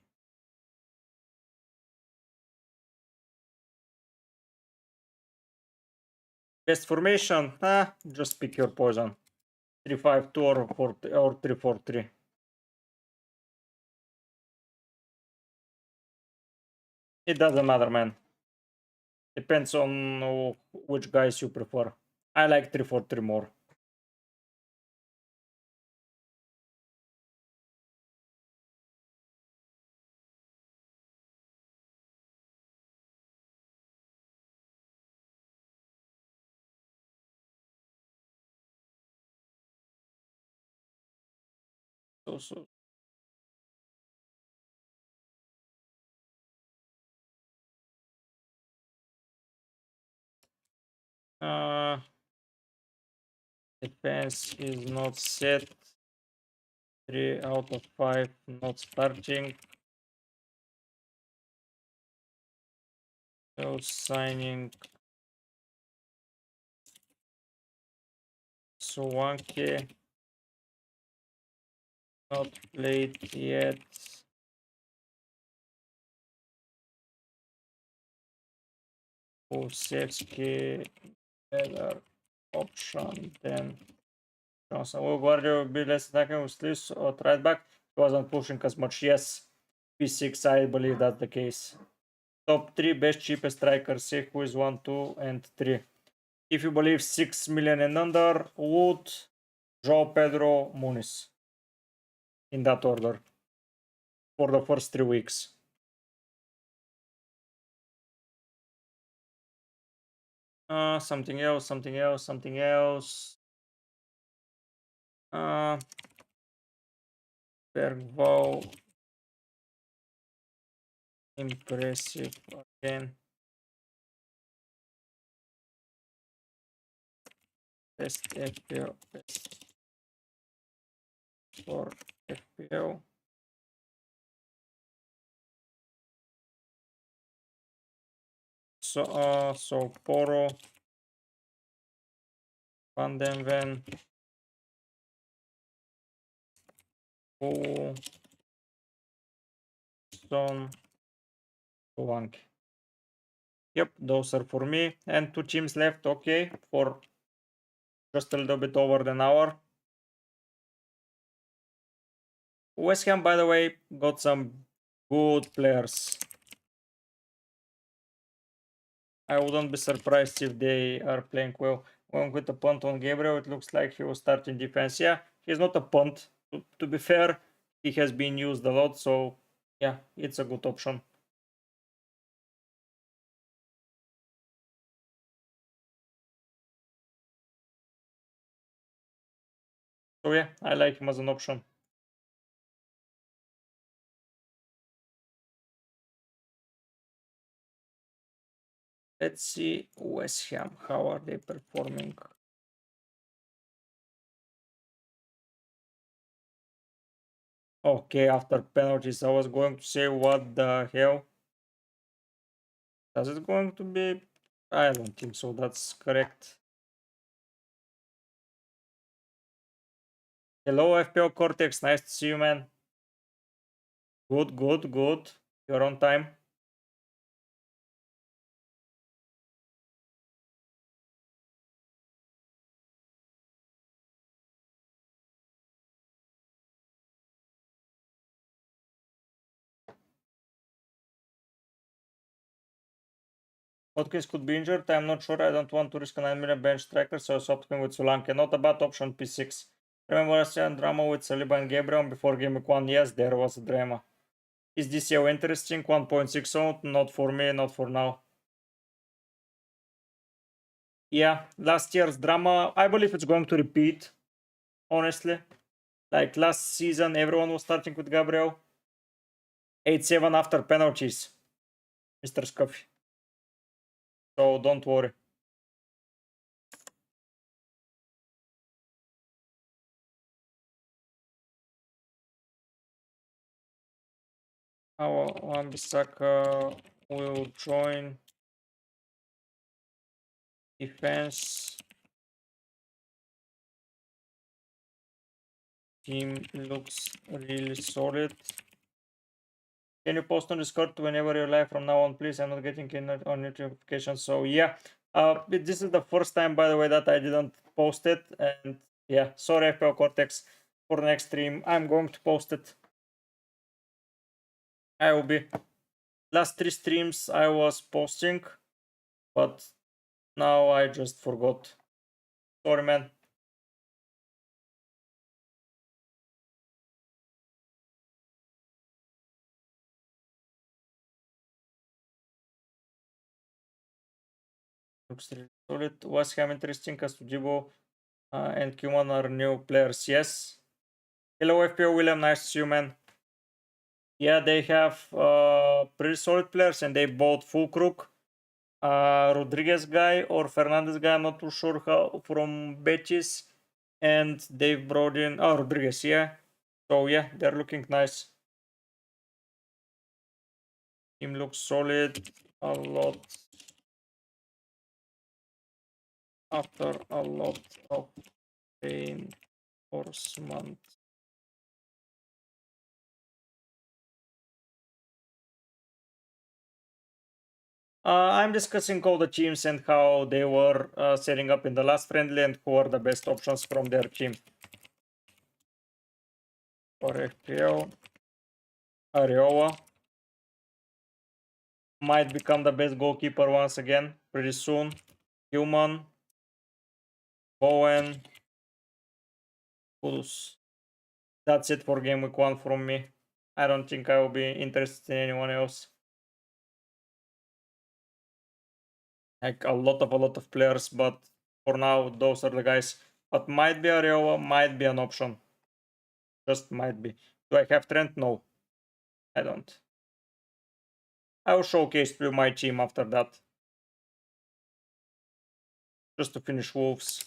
Best formation? Just pick your poison. 3-5-2 or 3-4-3. It doesn't matter, man. Depends on which guys you prefer. I like 3-4-3 more. So defense is not set. 3 out of 5 not starting. No signing. Swanke not played yet. Kusevski better option than Johnson. Will Guardiola be less attacking with Sliss or right back? He wasn't pushing as much. Yes, P6, I believe that's the case. Top 3 best cheapest strikers. Say who is 1, 2, and 3. If you believe 6 million and under, Wood, Joao Pedro, Muniz. In that order. For the first 3 weeks. Something else, something else, something else. Bergvall. Impressive again. Best FPL, best for FPL. So Poro, Van den Ven, Son, Wank. Yep, those are for me. And 2 teams left, okay, for just a little bit over an hour. West Ham, by the way, got some good players. I wouldn't be surprised if they are playing well. Going with the punt on Gabriel, it looks like he will start in defense. Yeah, he's not a punt. To be fair, he has been used a lot, so yeah, it's a good option. So yeah, I like him as an option. Let's see West Ham. How are they performing? Okay, after penalties, I was going to say what the hell. Does it going to be? I don't think so. That's correct. Hello, FPL Cortex. Nice to see you, man. Good, good, good. You're on time. Watkins could be injured. I'm not sure. I don't want to risk a 9 million bench striker, so I was opting with Solanke. Not a bad option, P6. Remember last year drama with Saliba and Gabriel before game week 1? Yes, there was a drama. Is this year interesting? 1.60? Not for me, not for now. Yeah, last year's drama, I believe it's going to repeat, honestly. Like last season, everyone was starting with Gabriel. 8-7 after penalties, Mr. Scuffy. So don't worry. Our Wan-Bissaka will join defense. Team looks really solid. Can you post on Discord whenever you're live from now on, please? I'm not getting on notifications. So yeah, this is the first time, by the way, that I didn't post it. And yeah, sorry, FPL Cortex. For the next stream, I'm going to post it. I will be. last 3 streams I was posting, but now I just forgot. Sorry, man. Looks really solid. West Ham interesting as to Jibo and Q1 are new players. Yes. Hello, FPL William. Nice to see you, man. Yeah, they have pretty solid players, and they bought Fulkrug, Rodriguez guy or Fernandez guy. I'm not too sure how from Betis, and they've brought in Rodriguez. Yeah. So yeah, they're looking nice. Team looks solid. A lot after a lot of reinforcement. I'm discussing all the teams and how they were setting up in the last friendly and who are the best options from their team. For FPL, Ariola might become the best goalkeeper once again pretty soon. Human, Bowen, Kudus. That's it for game week 1 from me. I don't think I will be interested in anyone else. Like a lot of players, but for now those are the guys. But might be Ariola, might be an option. Just might be. Do I have Trent? No, I don't. I will showcase to my team after that. Just to finish Wolves.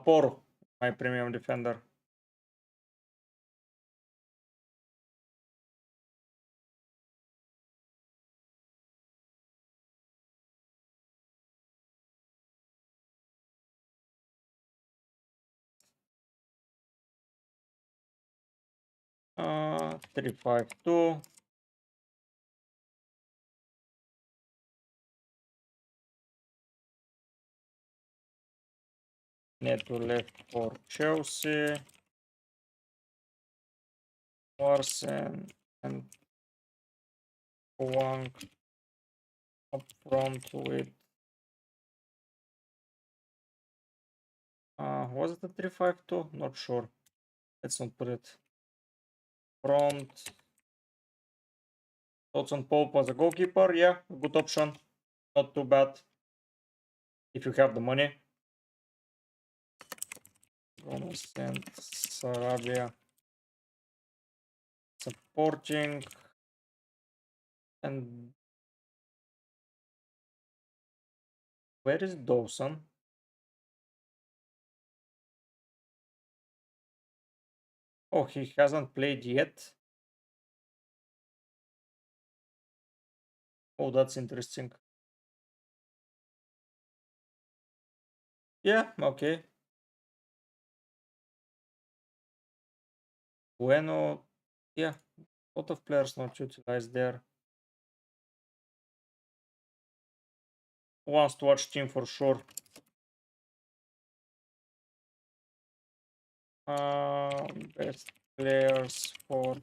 Por, my premium defender. Uh, 352. Neto left for Chelsea. Larsen and Wang up front with was it a 352? Not sure. Let's not put it. Front. Thoughts on Pope as a goalkeeper? Yeah, good option. Not too bad. If you have the money. Gomez and Sarabia supporting. And where is Dawson? Oh, he hasn't played yet. Oh, that's interesting. Yeah, okay. Bueno, yeah, a lot of players not utilized there. Wants to watch team for sure. Best players for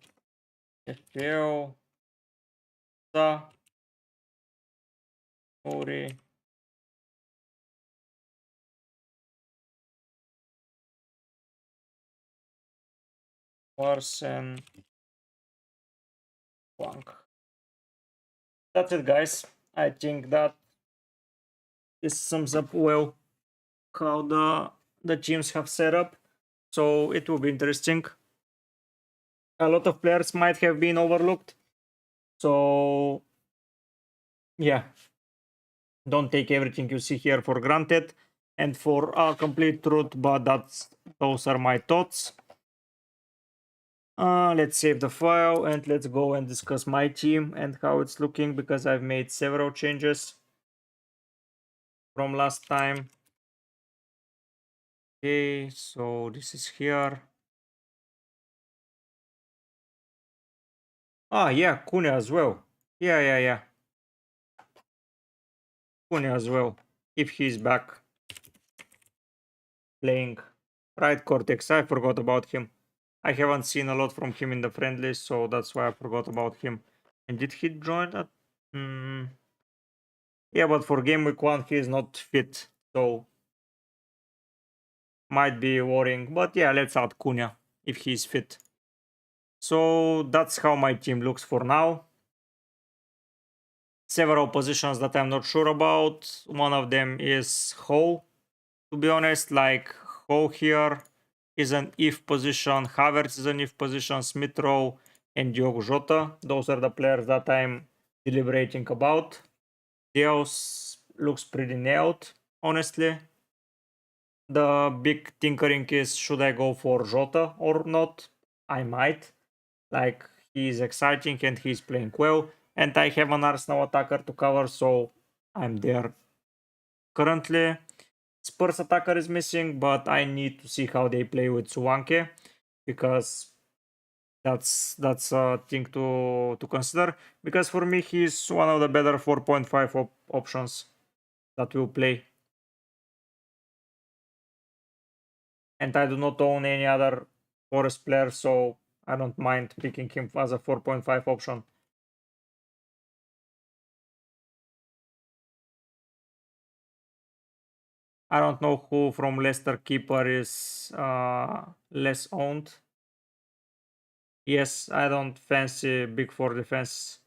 FPL. Sa, Uri, Larsen, Wang. That's it, guys. I think that this sums up well how the teams have set up. So it will be interesting. A lot of players might have been overlooked. So yeah, don't take everything you see here for granted and for complete truth, but those are my thoughts. Let's save the file and let's go and discuss my team and how it's looking, because I've made several changes from last time. Okay, so this is here. Yeah, Cunha as well. Yeah. Cunha as well. If he's back playing. Right, Cortex, I forgot about him. I haven't seen a lot from him in the friendlies, so that's why I forgot about him. And did he join that? Yeah, but for game week 1 he is not fit, so might be worrying. But yeah, let's add Cunha if he's fit. So that's how my team looks for now. Several positions that I'm not sure about. One of them is Ho. To be honest, like Ho here is an if position, Havertz is an if position, Smith Rowe and Diogo Jota. Those are the players that I'm deliberating about. Dios looks pretty nailed, honestly. The big tinkering is, should I go for Jota or not? I might. Like, he's exciting and he's playing well. And I have an Arsenal attacker to cover, so I'm there. Currently, Spurs attacker is missing, but I need to see how they play with Suwanke, because that's a thing to consider. Because for me, he's one of the better 4.5 options that will play. And I do not own any other Forest player, so I don't mind picking him as a 4.5 option. I don't know who from Leicester keeper is less owned. Yes, I don't fancy big four defense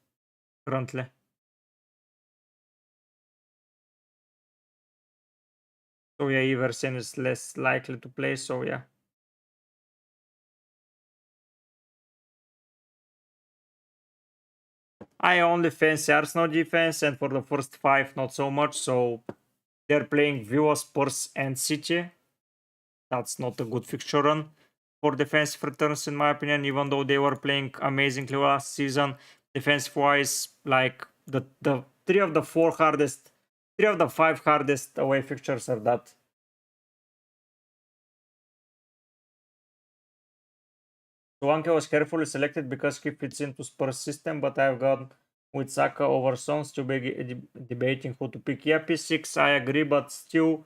currently. So yeah, Iversen is less likely to play, so yeah. I only fancy Arsenal defense, and for the first 5 not so much, so they're playing Villa, Spurs and City. That's not a good fixture run for defensive returns in my opinion, even though they were playing amazingly last season. Defensive wise, like the 3 of the 5 hardest away fixtures are that. Solanke was carefully selected because he fits into Spurs system, but I've gone with Saka over Sons to be debating who to pick. Yeah, P6, I agree, but still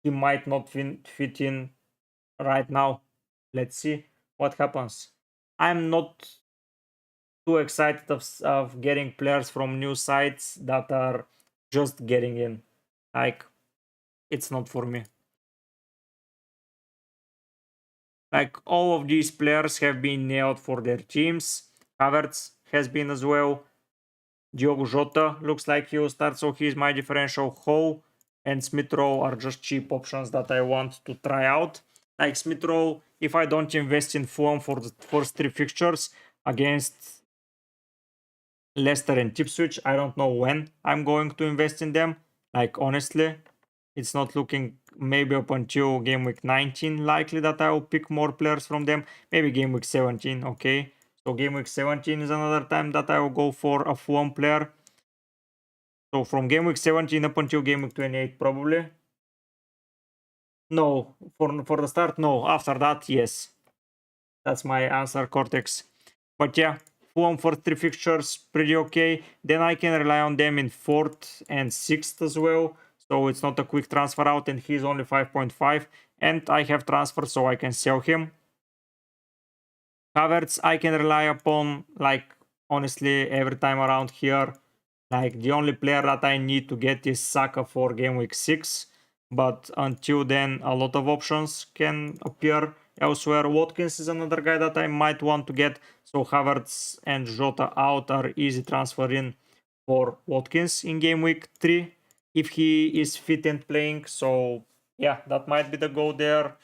he might not fit in right now. Let's see what happens. I'm not too excited of getting players from new sites that are just getting in. Like, it's not for me. Like, all of these players have been nailed for their teams. Havertz has been as well. Diogo Jota looks like he will start, so he's my differential. Ho and Smith Rowe are just cheap options that I want to try out. Like Smith Rowe, if I don't invest in Fulham for the first 3 fixtures against Leicester and Ipswich, I don't know when I'm going to invest in them. Like, honestly, it's not looking maybe up until game week 19 likely that I will pick more players from them. Maybe game week 17, okay. So game week 17 is another time that I will go for a Fulham player. So from game week 17 up until game week 28 probably. No, for the start, no. After that, yes. That's my answer, Cortex. But yeah, Fulham for 3 fixtures, pretty okay. Then I can rely on them in 4th and 6th as well. So it's not a quick transfer out, and he's only 5.5. And I have transfer, so I can sell him. Havertz, I can rely upon, like, honestly, every time around here. Like, the only player that I need to get is Saka for game week 6. But until then, a lot of options can appear elsewhere. Watkins is another guy that I might want to get. So Havertz and Jota out are easy transfer in for Watkins in game week 3 if he is fit and playing. So yeah, that might be the goal there.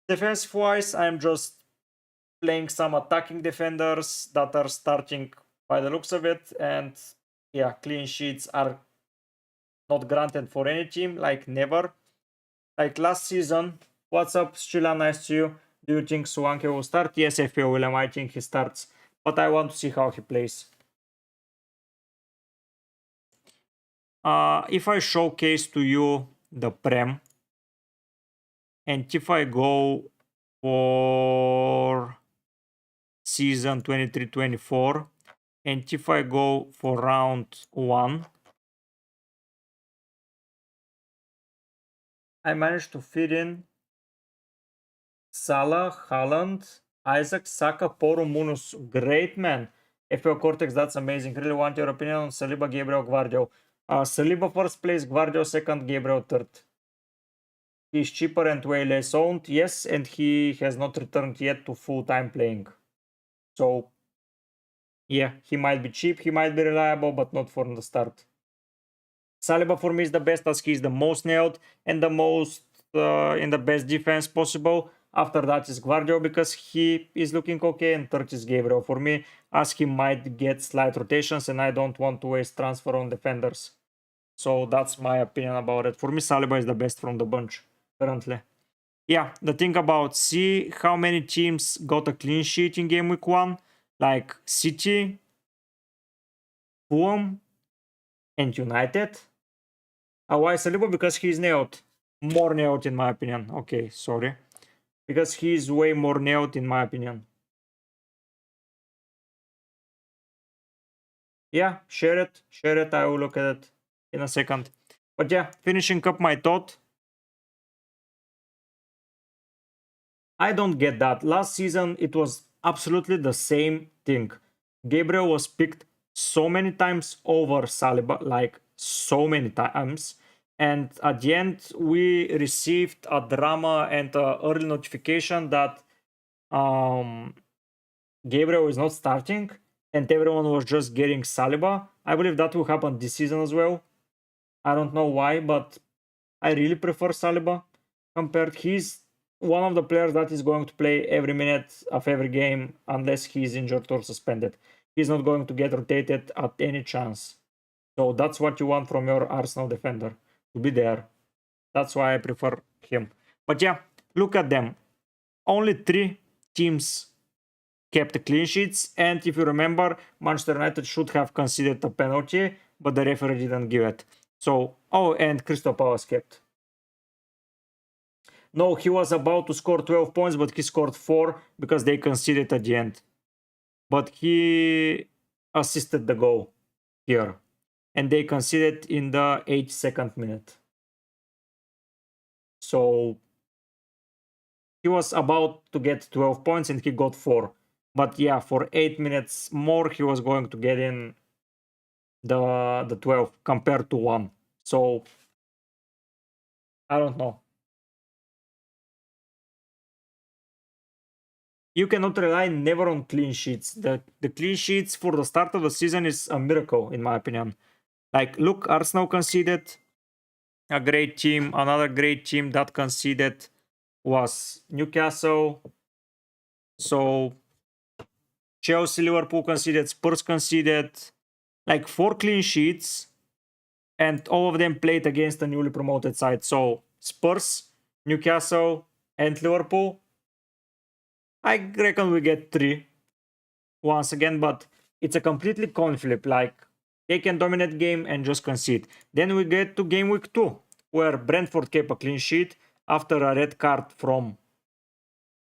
Defensive wise, I'm just playing some attacking defenders that are starting by the looks of it, and yeah, clean sheets are not granted for any team, like never. Like last season, what's up, Sheila? Nice to you. Do you think Solanke will start? Yes, FPL William, I think he starts. But I want to see how he plays. If I showcase to you the Prem, and if I go for season 23-24, and if I go for round 1, I managed to fit in Salah, Haaland, Isaac, Saka, Poru, Munus. Great, man. FPL Cortex, that's amazing. Really want your opinion on Saliba, Gabriel, Guardio. Saliba first place, Guardio second, Gabriel third. He's cheaper and way less owned, yes, and he has not returned yet to full-time playing. So, yeah, he might be cheap, he might be reliable, but not from the start. Saliba for me is the best as he's the most nailed and the most in the best defense possible. After that is Guardio because he is looking okay, and third is Gabriel for me as he might get slight rotations and I don't want to waste transfer on defenders. So that's my opinion about it. For me, Saliba is the best from the bunch currently. Yeah, the thing about see how many teams got a clean sheet in game week 1, like City, Fulham, and United. Why Saliba? Because he's nailed. More nailed in my opinion. Okay, sorry. Because he's way more nailed in my opinion. Yeah, share it. Share it. I will look at it in a second. But yeah, finishing up my thought. I don't get that. Last season, it was absolutely the same thing. Gabriel was picked so many times over Saliba, like so many times. And at the end, we received a drama and an early notification that Gabriel is not starting and everyone was just getting Saliba. I believe that will happen this season as well. I don't know why, but I really prefer Saliba compared. He's one of the players that is going to play every minute of every game unless he's injured or suspended. He's not going to get rotated at any chance. So that's what you want from your Arsenal defender, to be there. That's why I prefer him. But yeah, look at them. Only 3 teams kept clean sheets, and if you remember, Manchester United should have considered a penalty, but the referee didn't give it. So, oh, and Crystal Palace kept. No, he was about to score 12 points, but he scored 4 because they conceded at the end. But he assisted the goal here. And they conceded in the 82nd minute. So he was about to get 12 points and he got 4. But yeah, for 8 minutes more, he was going to get in the 12 compared to 1. So I don't know. You cannot rely never on clean sheets. The clean sheets for the start of the season is a miracle, in my opinion. Like, look, Arsenal conceded a great team. Another great team that conceded was Newcastle. So Chelsea, Liverpool conceded, Spurs conceded. Like 4 clean sheets, and all of them played against a newly promoted side. So Spurs, Newcastle, and Liverpool. I reckon we get 3 once again, but it's a completely coin flip. Like, they can dominate game and just concede. Then we get to game week 2, where Brentford kept a clean sheet after a red card from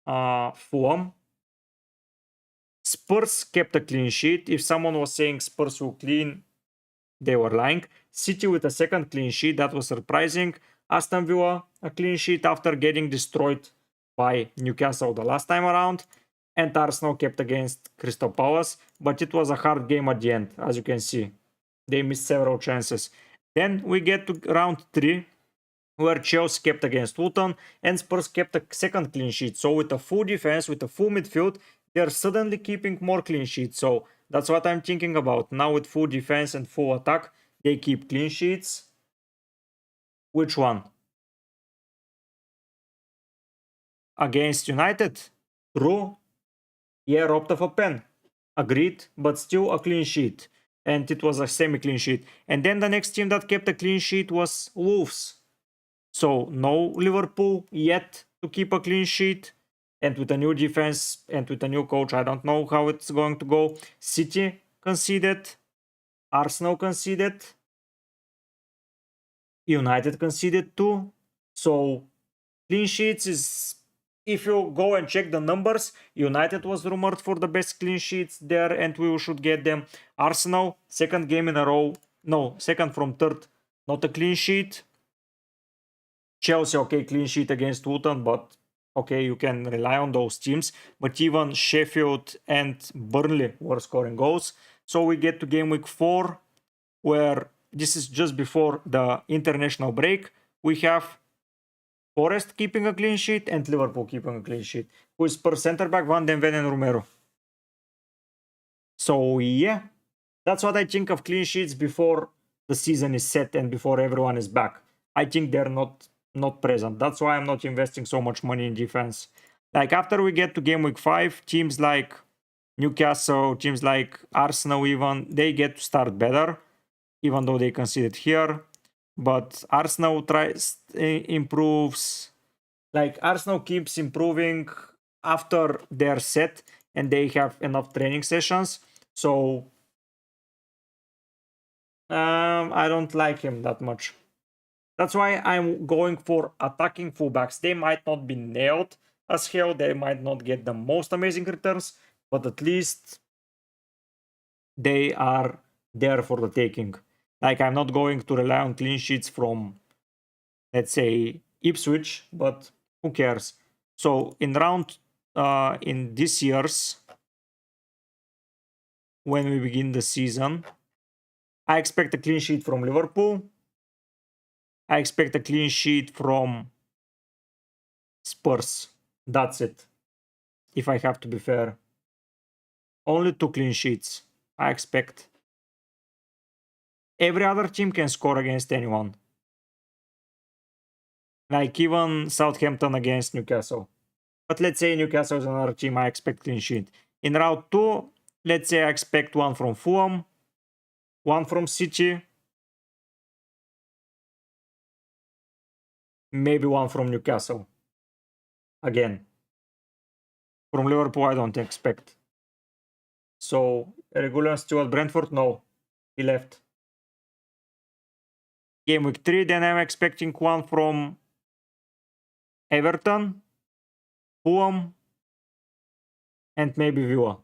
Fulham. Spurs kept a clean sheet. If someone was saying Spurs will clean, they were lying. City with a second clean sheet, that was surprising. Aston Villa, a clean sheet after getting destroyed by Newcastle the last time around. And Arsenal kept against Crystal Palace, but it was a hard game at the end, as you can see. They missed several chances. Then we get to round 3, where Chelsea kept against Luton and Spurs kept a second clean sheet. So with a full defense, with a full midfield, they're suddenly keeping more clean sheets. So that's what I'm thinking about. Now with full defense and full attack, they keep clean sheets. Which one? Against United? True. Yeah, robbed of a pen. Agreed, but still a clean sheet. And it was a semi-clean sheet. And then the next team that kept a clean sheet was Wolves. So no Liverpool yet to keep a clean sheet. And with a new defense and with a new coach, I don't know how it's going to go. City conceded. Arsenal conceded. United conceded too. So clean sheets is, if you go and check the numbers, United was rumored for the best clean sheets there, and we should get them. Arsenal, second game in a row. No, second from third, not a clean sheet. Chelsea, okay, clean sheet against Luton, but okay, you can rely on those teams. But even Sheffield and Burnley were scoring goals. So we get to game week 4, where this is just before the international break. We have Forest keeping a clean sheet and Liverpool keeping a clean sheet. Who is per center back? Van den Ven and Romero. So yeah, that's what I think of clean sheets before the season is set and before everyone is back. I think they're not present. That's why I'm not investing so much money in defense. Like after we get to game week 5, teams like Newcastle, teams like Arsenal even, they get to start better, even though they conceded here. But Arsenal improves. Like Arsenal keeps improving after they're set and they have enough training sessions. So I don't like him that much. That's why I'm going for attacking fullbacks. They might not be nailed as hell. They might not get the most amazing returns, but at least they are there for the taking. Like I'm not going to rely on clean sheets from, let's say, Ipswich, but who cares? So in this year's, when we begin the season, I expect a clean sheet from Liverpool. I expect a clean sheet from Spurs. That's it. If I have to be fair. Only 2 clean sheets, I expect. Every other team can score against anyone. Like even Southampton against Newcastle. But let's say Newcastle is another team, I expect clean sheet. In round 2, let's say I expect 1 from Fulham, 1 from City, maybe 1 from Newcastle. Again. From Liverpool, I don't expect. So, Regular Stewart Brentford? No. He left. Game week 3, then I'm expecting 1 from Everton, Fulham, and maybe Villa.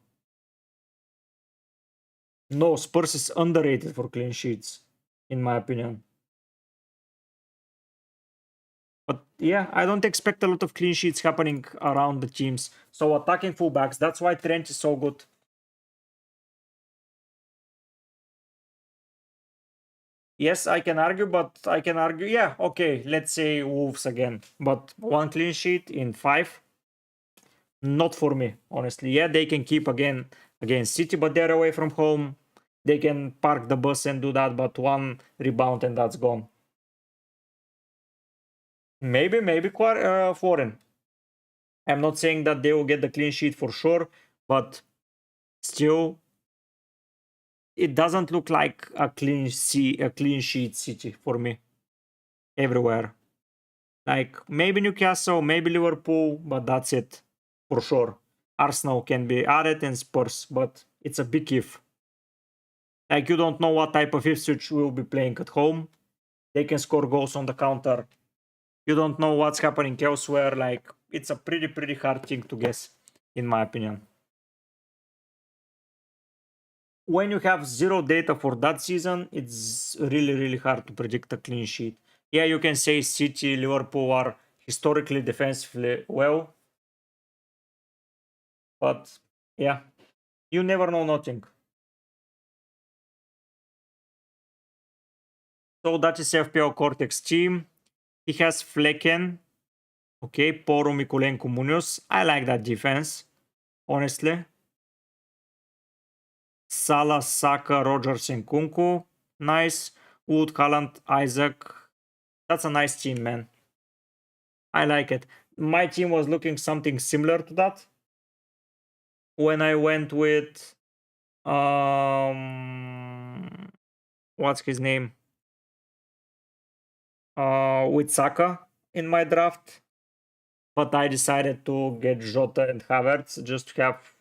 No, Spurs is underrated for clean sheets, in my opinion. But yeah, I don't expect a lot of clean sheets happening around the teams. So attacking fullbacks, that's why Trent is so good. Yes, I can argue, yeah, okay, let's say Wolves again. But 1 clean sheet in 5, not for me, honestly. Yeah, they can keep again against City, but they're away from home. They can park the bus and do that, but 1 rebound and that's gone. Maybe foreign. I'm not saying that they will get the clean sheet for sure, but still, it doesn't look like a clean sheet City for me everywhere. Like maybe Newcastle, maybe Liverpool, but that's it for sure. Arsenal can be added and Spurs, but it's a big if. Like you don't know what type of Ipswich will be playing at home. They can score goals on the counter. You don't know what's happening elsewhere. Like it's a pretty hard thing to guess, in my opinion. When you have 0 data for that season, it's really hard to predict a clean sheet. Yeah, you can say City, Liverpool are historically defensively well, but yeah, you never know nothing. So that is FPL Cortex team. He has Flecken, okay, Poro, Mikulenko, Munoz. I like that defense, honestly. Salah, Saka, Rogers, and Kunku. Nice. Wood, Haaland, Isaac. That's a nice team, man. I like it. My team was looking something similar to that when I went with what's his name? With Saka in my draft. but I decided to get Jota and Havertz just to have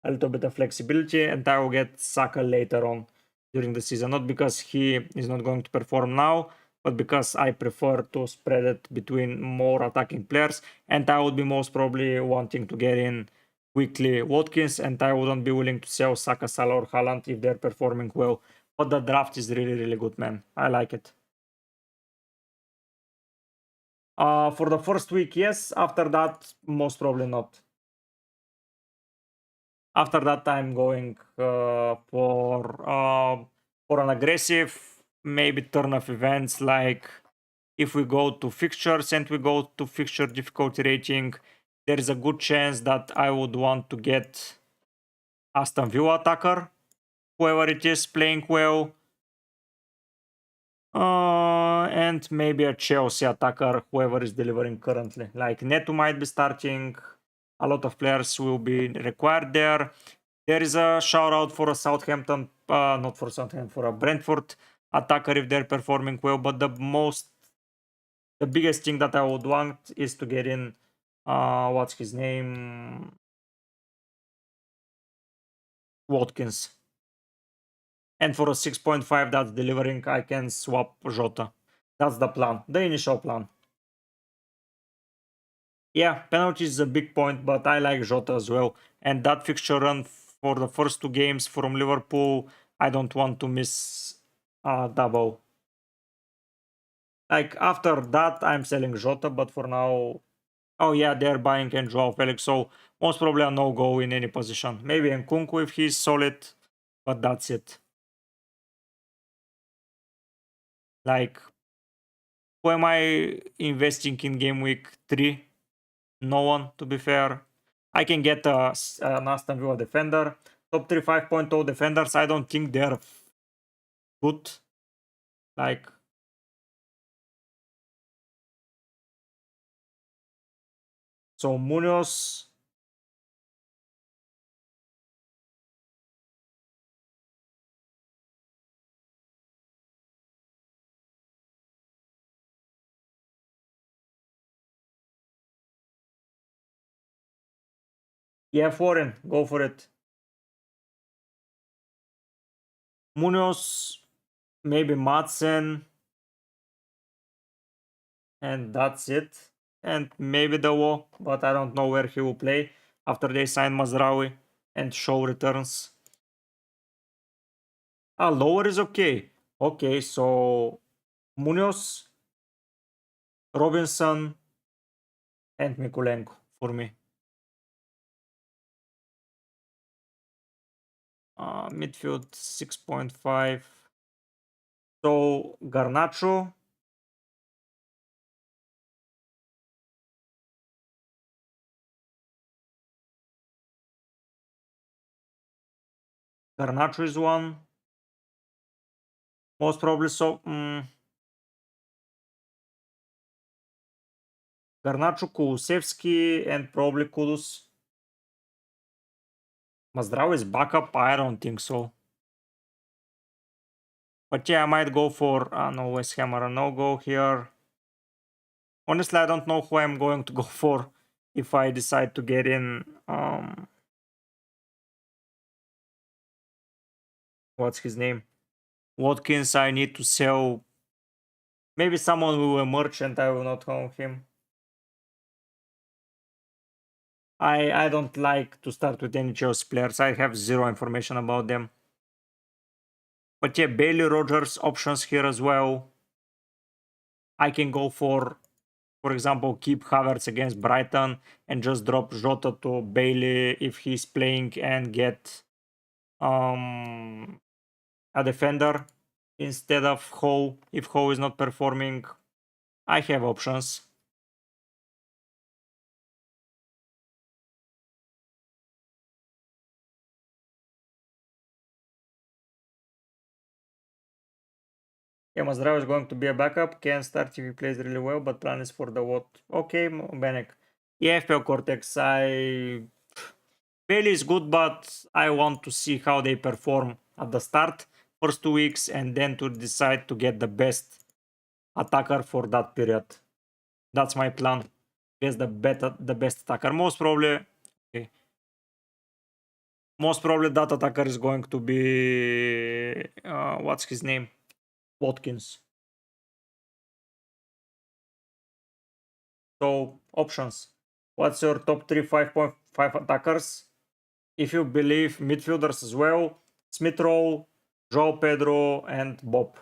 a little bit of flexibility, and I will get Saka later on during the season. Not because he is not going to perform now, but because I prefer to spread it between more attacking players, and I would be most probably wanting to get in quickly Watkins, and I wouldn't be willing to sell Saka, Salah, or Haaland if they're performing well. But the draft is really, really good, man. I like it. For the first week, yes. After that, most probably not. After that, I'm going for an aggressive, maybe turn of events. Like if we go to fixtures and we go to fixture difficulty rating, there is a good chance that I would want to get Aston Villa attacker, whoever it is playing well, and maybe a Chelsea attacker, whoever is delivering currently. Like Neto might be starting. A lot of players will be required there. There is a shout out for a Southampton, not for Southampton, for a Brentford attacker if they're performing well. But the biggest thing that I would want is to get in, what's his name? Watkins. And for a 6.5 that's delivering, I can swap Jota. That's the plan, the initial plan. Yeah, penalty is a big point, but I like Jota as well. And that fixture run for the first two games from Liverpool, I don't want to miss a double. Like after that, I'm selling Jota, but for now, oh yeah, they're buying and Joao Felix, so most probably a no-go in any position. Maybe Nkunku if he's solid, but that's it. Like, who am I investing in game week 3? No one, to be fair. I can get an Aston Villa defender. Top 3 5.0 defenders, I don't think they're good. Like, so Munoz. Yeah, foreign. Go for it. Munoz, maybe Madsen, and that's it. And maybe Dawo, but I don't know where he will play after they sign Mazraoui and Shaw returns. Ah, lower is okay. Okay, so Munoz, Robinson, and Mikulenko for me. Midfield 6.5. So Garnacho. Garnacho is one. Most probably so. Garnacho, Kulusevski, and probably Kudus. Mazdraoui is backup? I don't think so. But yeah, I might go for no West Ham or a no-go here. Honestly, I don't know who I'm going to go for if I decide to get in. What's his name? Watkins. I need to sell. Maybe someone will emerge and I will not own him. I don't like to start with any Chelsea players. I have zero information about them. But yeah, Bailey, Rogers options here as well. I can go for example, keep Havertz against Brighton and just drop Jota to Bailey if he's playing and get a defender instead of Ho if Ho is not performing. I have options. Yeah, Mazdraoui is going to be a backup. Can start if he plays really well, but plan is for the what? Okay, Benek. Yeah, FPL Cortex. Bailey is good, but I want to see how they perform at the start, first 2 weeks, and then to decide to get the best attacker for that period. That's my plan. Guess the best attacker. Most probably, okay. Most probably that attacker is going to be what's his name? Watkins. So options. What's your top 3 5.5 attackers? If you believe midfielders as well, Smith Rowe, João Pedro, and Bob.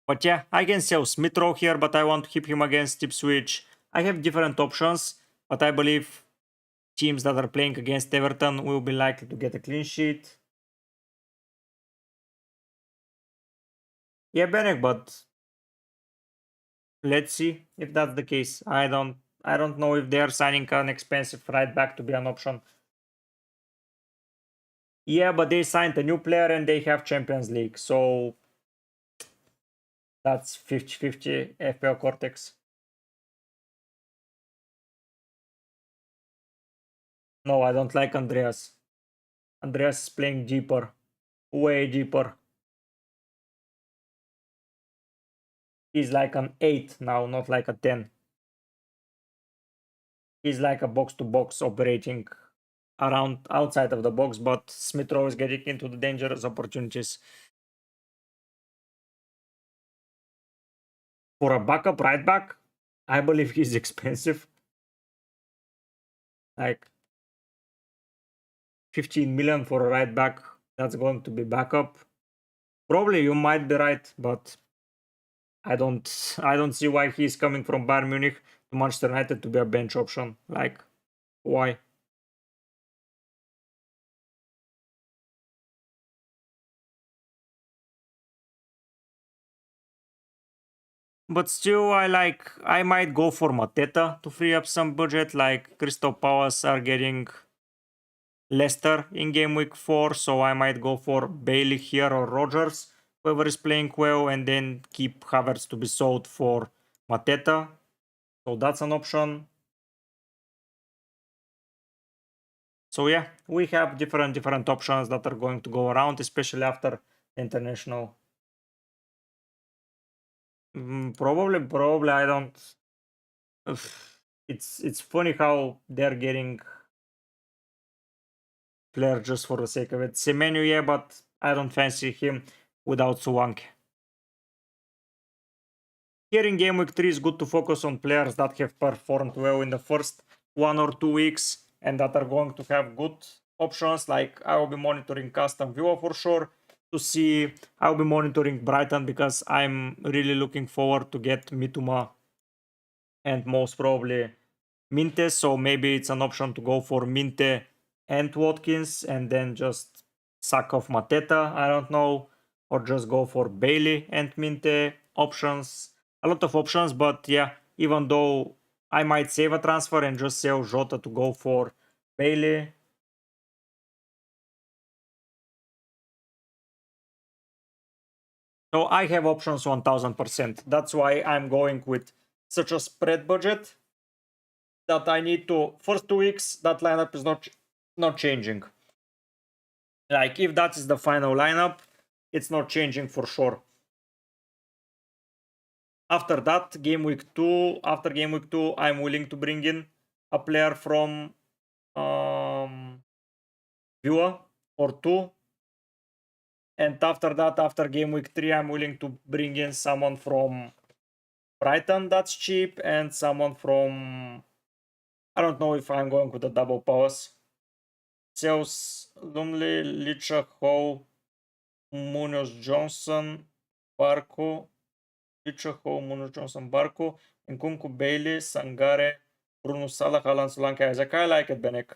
But yeah, I can sell Smith Rowe here, but I want to keep him against Ipswich. I have different options, but I believe teams that are playing against Everton will be likely to get a clean sheet. Yeah, Benek, but let's see if that's the case. I don't know if they are signing an expensive right back to be an option. Yeah, but they signed a new player and they have Champions League, so that's 50-50 FPL Cortex. No, I don't like Andreas. Andreas is playing deeper. Way deeper. He's like an 8 now, not like a 10. He's like a box-to-box operating around outside of the box, but Smith Rowe is getting into the dangerous opportunities. For a backup right back, I believe he's expensive. Like 15 million for a right back, that's going to be backup. Probably you might be right, but I don't see why he's coming from Bayern Munich to Manchester United to be a bench option. Like, why? But still, I might go for Mateta to free up some budget. Like Crystal Palace are getting Leicester in game week 4, so I might go for Bailey here or Rogers, whoever is playing well, and then keep Havertz to be sold for Mateta. So that's an option. So yeah, we have different options that are going to go around, especially after international. Probably I don't. It's funny how they're getting player just for the sake of it. Semenyo, yeah, but I don't fancy him without Suwank. Here in game week 3 is good to focus on players that have performed well in the first 1 or 2 weeks and that are going to have good options. Like I will be monitoring Aston Villa for sure to see. I'll be monitoring Brighton because I'm really looking forward to get Mituma and most probably Minte. So maybe it's an option to go for Minte and Watkins and then just sack off Mateta. I don't know. Or just go for Bailey and Minte options. A lot of options, but yeah, even though I might save a transfer and just sell Jota to go for Bailey. So I have options 1000%. That's why I'm going with such a spread budget that I need to first 2 weeks that lineup is not changing. Like if that is the final lineup, it's not changing for sure. After that, after game week 2, I'm willing to bring in a player from Villa or 2. And after that, after game week 3, I'm willing to bring in someone from Brighton that's cheap and someone from, I don't know if I'm going with a double pause. Sales Lumley, Licha, Howe, Munoz Johnson, Barco, Licha, Howe, Munoz Johnson, Barco, Nkunku, Bailey, Sangare, Bruno Salah, Alan Solanke, Isaac. I like it, Benek.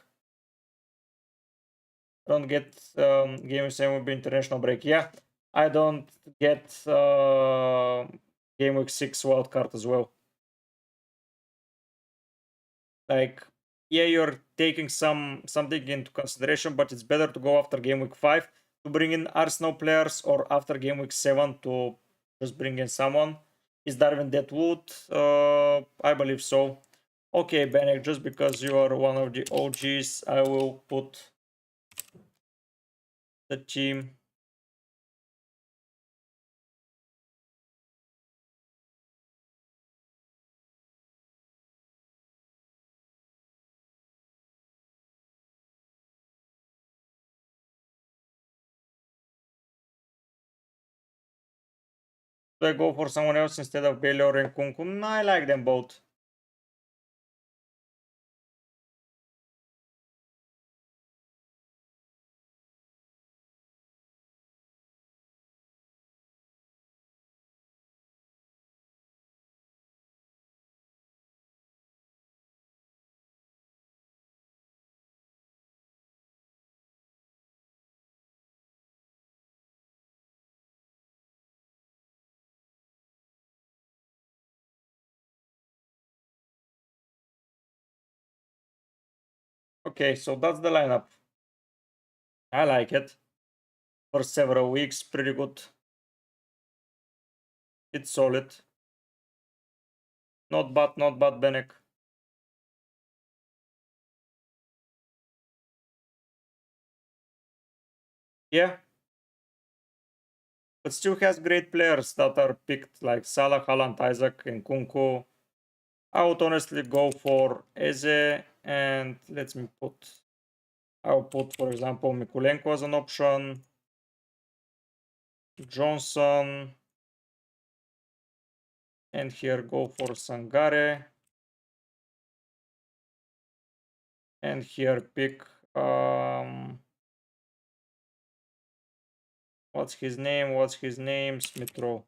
Don't get game 7 will be international break. Yeah, I don't get game week 6 wildcard as well. Like, yeah, you're taking something into consideration, but it's better to go after game week 5 to bring in Arsenal players or after game week 7 to just bring in someone. Is Darwin Deadwood? I believe so. Okay, Benek, just because you are one of the OGs, I will put the team. Do I go for someone else instead of Bailey or Nkunku? No, I like them both. Okay, so that's the lineup. I like it. For several weeks, pretty good. It's solid. Not bad, Benek. Yeah, but still has great players that are picked like Salah, Haaland, Isaac, and Kunku. I would honestly go for Eze and let me put. I'll put, for example, Mikulenko as an option, Johnson, and here go for Sangare, and here pick what's his name? What's his name? Smith Rowe.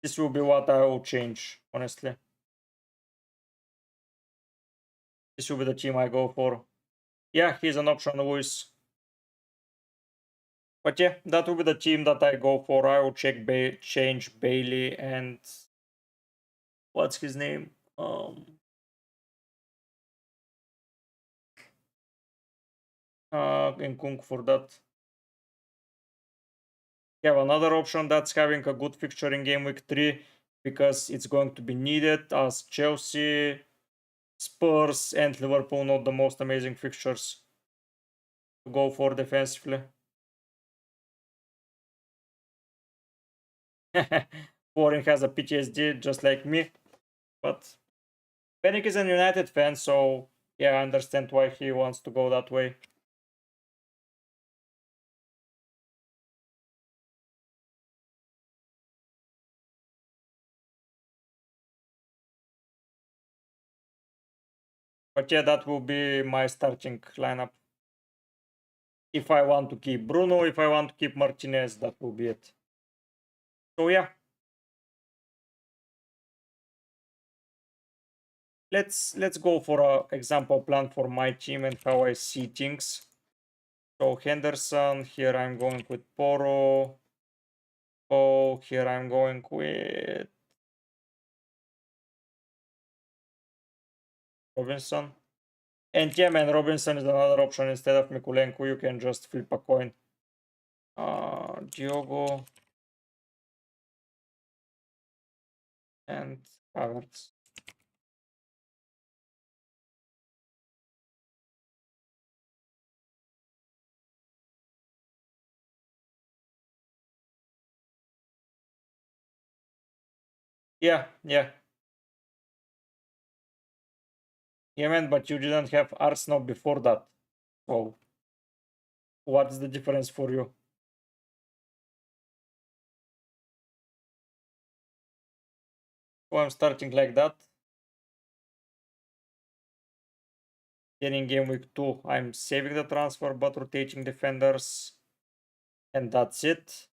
This will be what I will change, honestly. This will be the team I go for. Yeah, he's an option, Luis. But yeah, that will be the team that I go for. I will change Bailey and what's his name? Nkunku for that. You have another option that's having a good fixture in game week 3 because it's going to be needed as Chelsea, Spurs, and Liverpool not the most amazing fixtures to go for defensively. Foreign has a PTSD just like me, but Panic is a United fan, so yeah, I understand why he wants to go that way. But yeah, that will be my starting lineup. If I want to keep Bruno, if I want to keep Martinez, that will be it. So yeah, let's go for a example plan for my team and how I see things. So Henderson, here I'm going with Poro. Oh, here I'm going with Robinson. And yeah, man, Robinson is another option instead of Mikulenko. You can just flip a coin. Diogo and Havertz. Yeah, yeah. Yeah, man, but you didn't have Arsenal before that. So, what's the difference for you? So, I'm starting like that. Then in game week 2, I'm saving the transfer but rotating defenders. And that's it.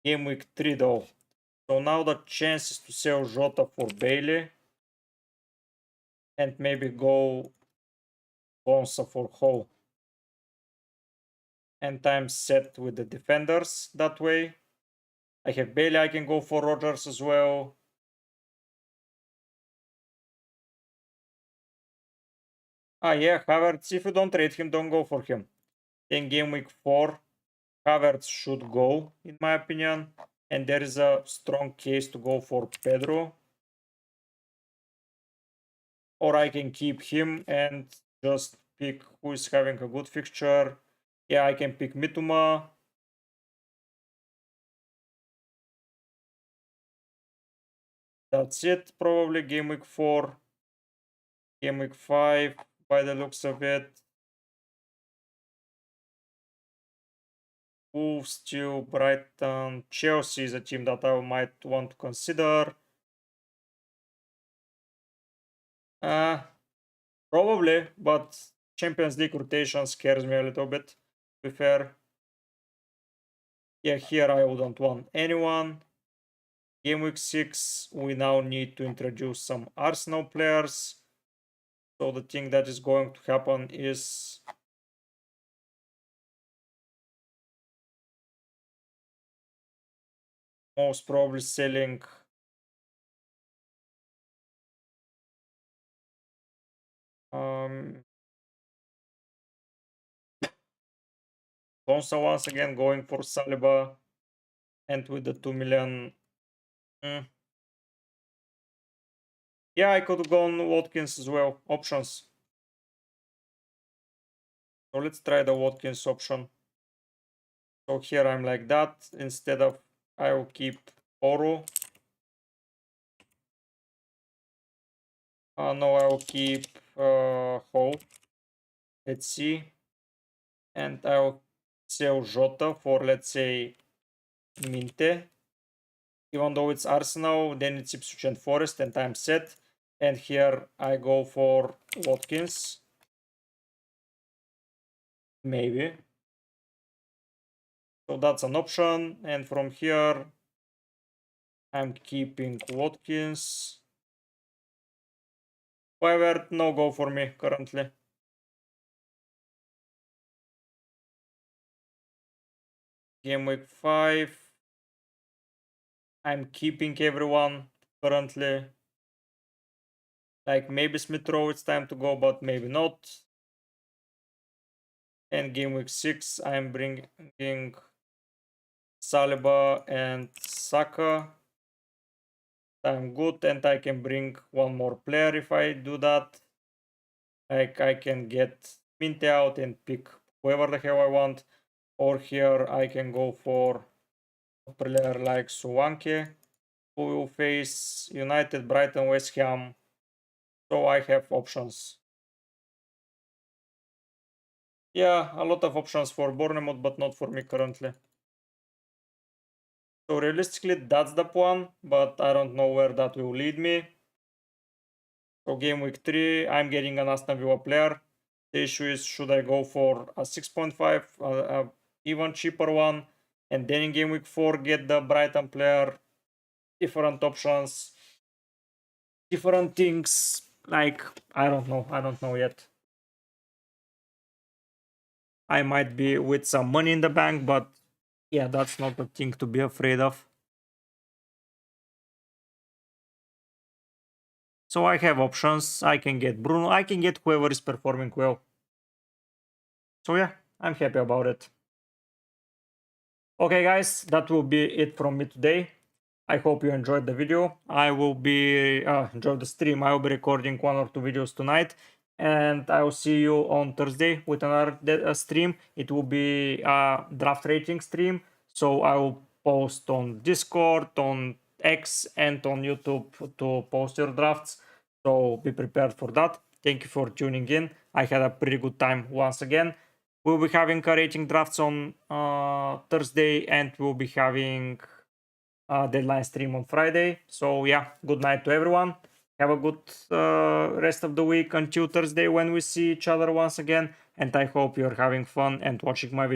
Game week 3, though. So, now the chance is to sell Jota for Bailey. And maybe go Bonsa for Ho. And I'm set with the defenders that way. I have Bailey, I can go for Rogers as well. Yeah, Havertz, if you don't trade him, don't go for him. Then game week 4, Havertz should go, in my opinion. And there is a strong case to go for Pedro. Or I can keep him and just pick who is having a good fixture. Yeah, I can pick Mituma. That's it, probably game week 4. Game week 5, by the looks of it. Wolves, still Brighton, Chelsea is a team that I might want to consider. Probably, but Champions League rotation scares me a little bit, to be fair. Yeah, here I wouldn't want anyone. Game week 6, we now need to introduce some Arsenal players. So the thing that is going to happen is most probably selling Konsa once again, going for Saliba, and with the 2 million. Yeah, I could have gone Watkins as well. Options. So let's try the Watkins option. So here I'm like that. Instead of, I will keep Oro. No, I will keep Hole. Let's see. And I'll sell Jota for, let's say, Minte. Even though it's Arsenal, then it's Ipswich and Forest, and I'm set. And here I go for Watkins. Maybe. So that's an option. And from here, I'm keeping Watkins. However, no go for me currently. Game week 5. I'm keeping everyone currently. Like maybe Smith Rowe, it's time to go, but maybe not. And game week 6, I'm bringing Saliba and Saka. I'm good, and I can bring one more player if I do that. Like I can get Minte out and pick whoever the hell I want. Or here I can go for a player like Suwanke, who will face United, Brighton, West Ham. So I have options. Yeah, a lot of options for Bournemouth, but not for me currently. So realistically, that's the plan, but I don't know where that will lead me. So game week 3, I'm getting an Aston Villa player. The issue is, should I go for a 6.5, even cheaper one, and then in game week 4 get the Brighton player? Different options, different things. Like I don't know yet. I might be with some money in the bank, but yeah, that's not a thing to be afraid of. So I have options. I can get Bruno. I can get whoever is performing well. So yeah, I'm happy about it. Okay, guys, that will be it from me today. I hope you enjoyed the video. I will be enjoyed the stream. I will be recording 1 or 2 videos tonight, and I will see you on Thursday with another stream. It will be a draft rating stream, so I will post on Discord, on X, and on YouTube to post your drafts. So be prepared for that. Thank you for tuning in. I had a pretty good time once again. We'll be having a rating drafts on Thursday, and we'll be having deadline stream on Friday. So yeah, good night to everyone. Have a good rest of the week until Thursday when we see each other once again. And I hope you're having fun and watching my video.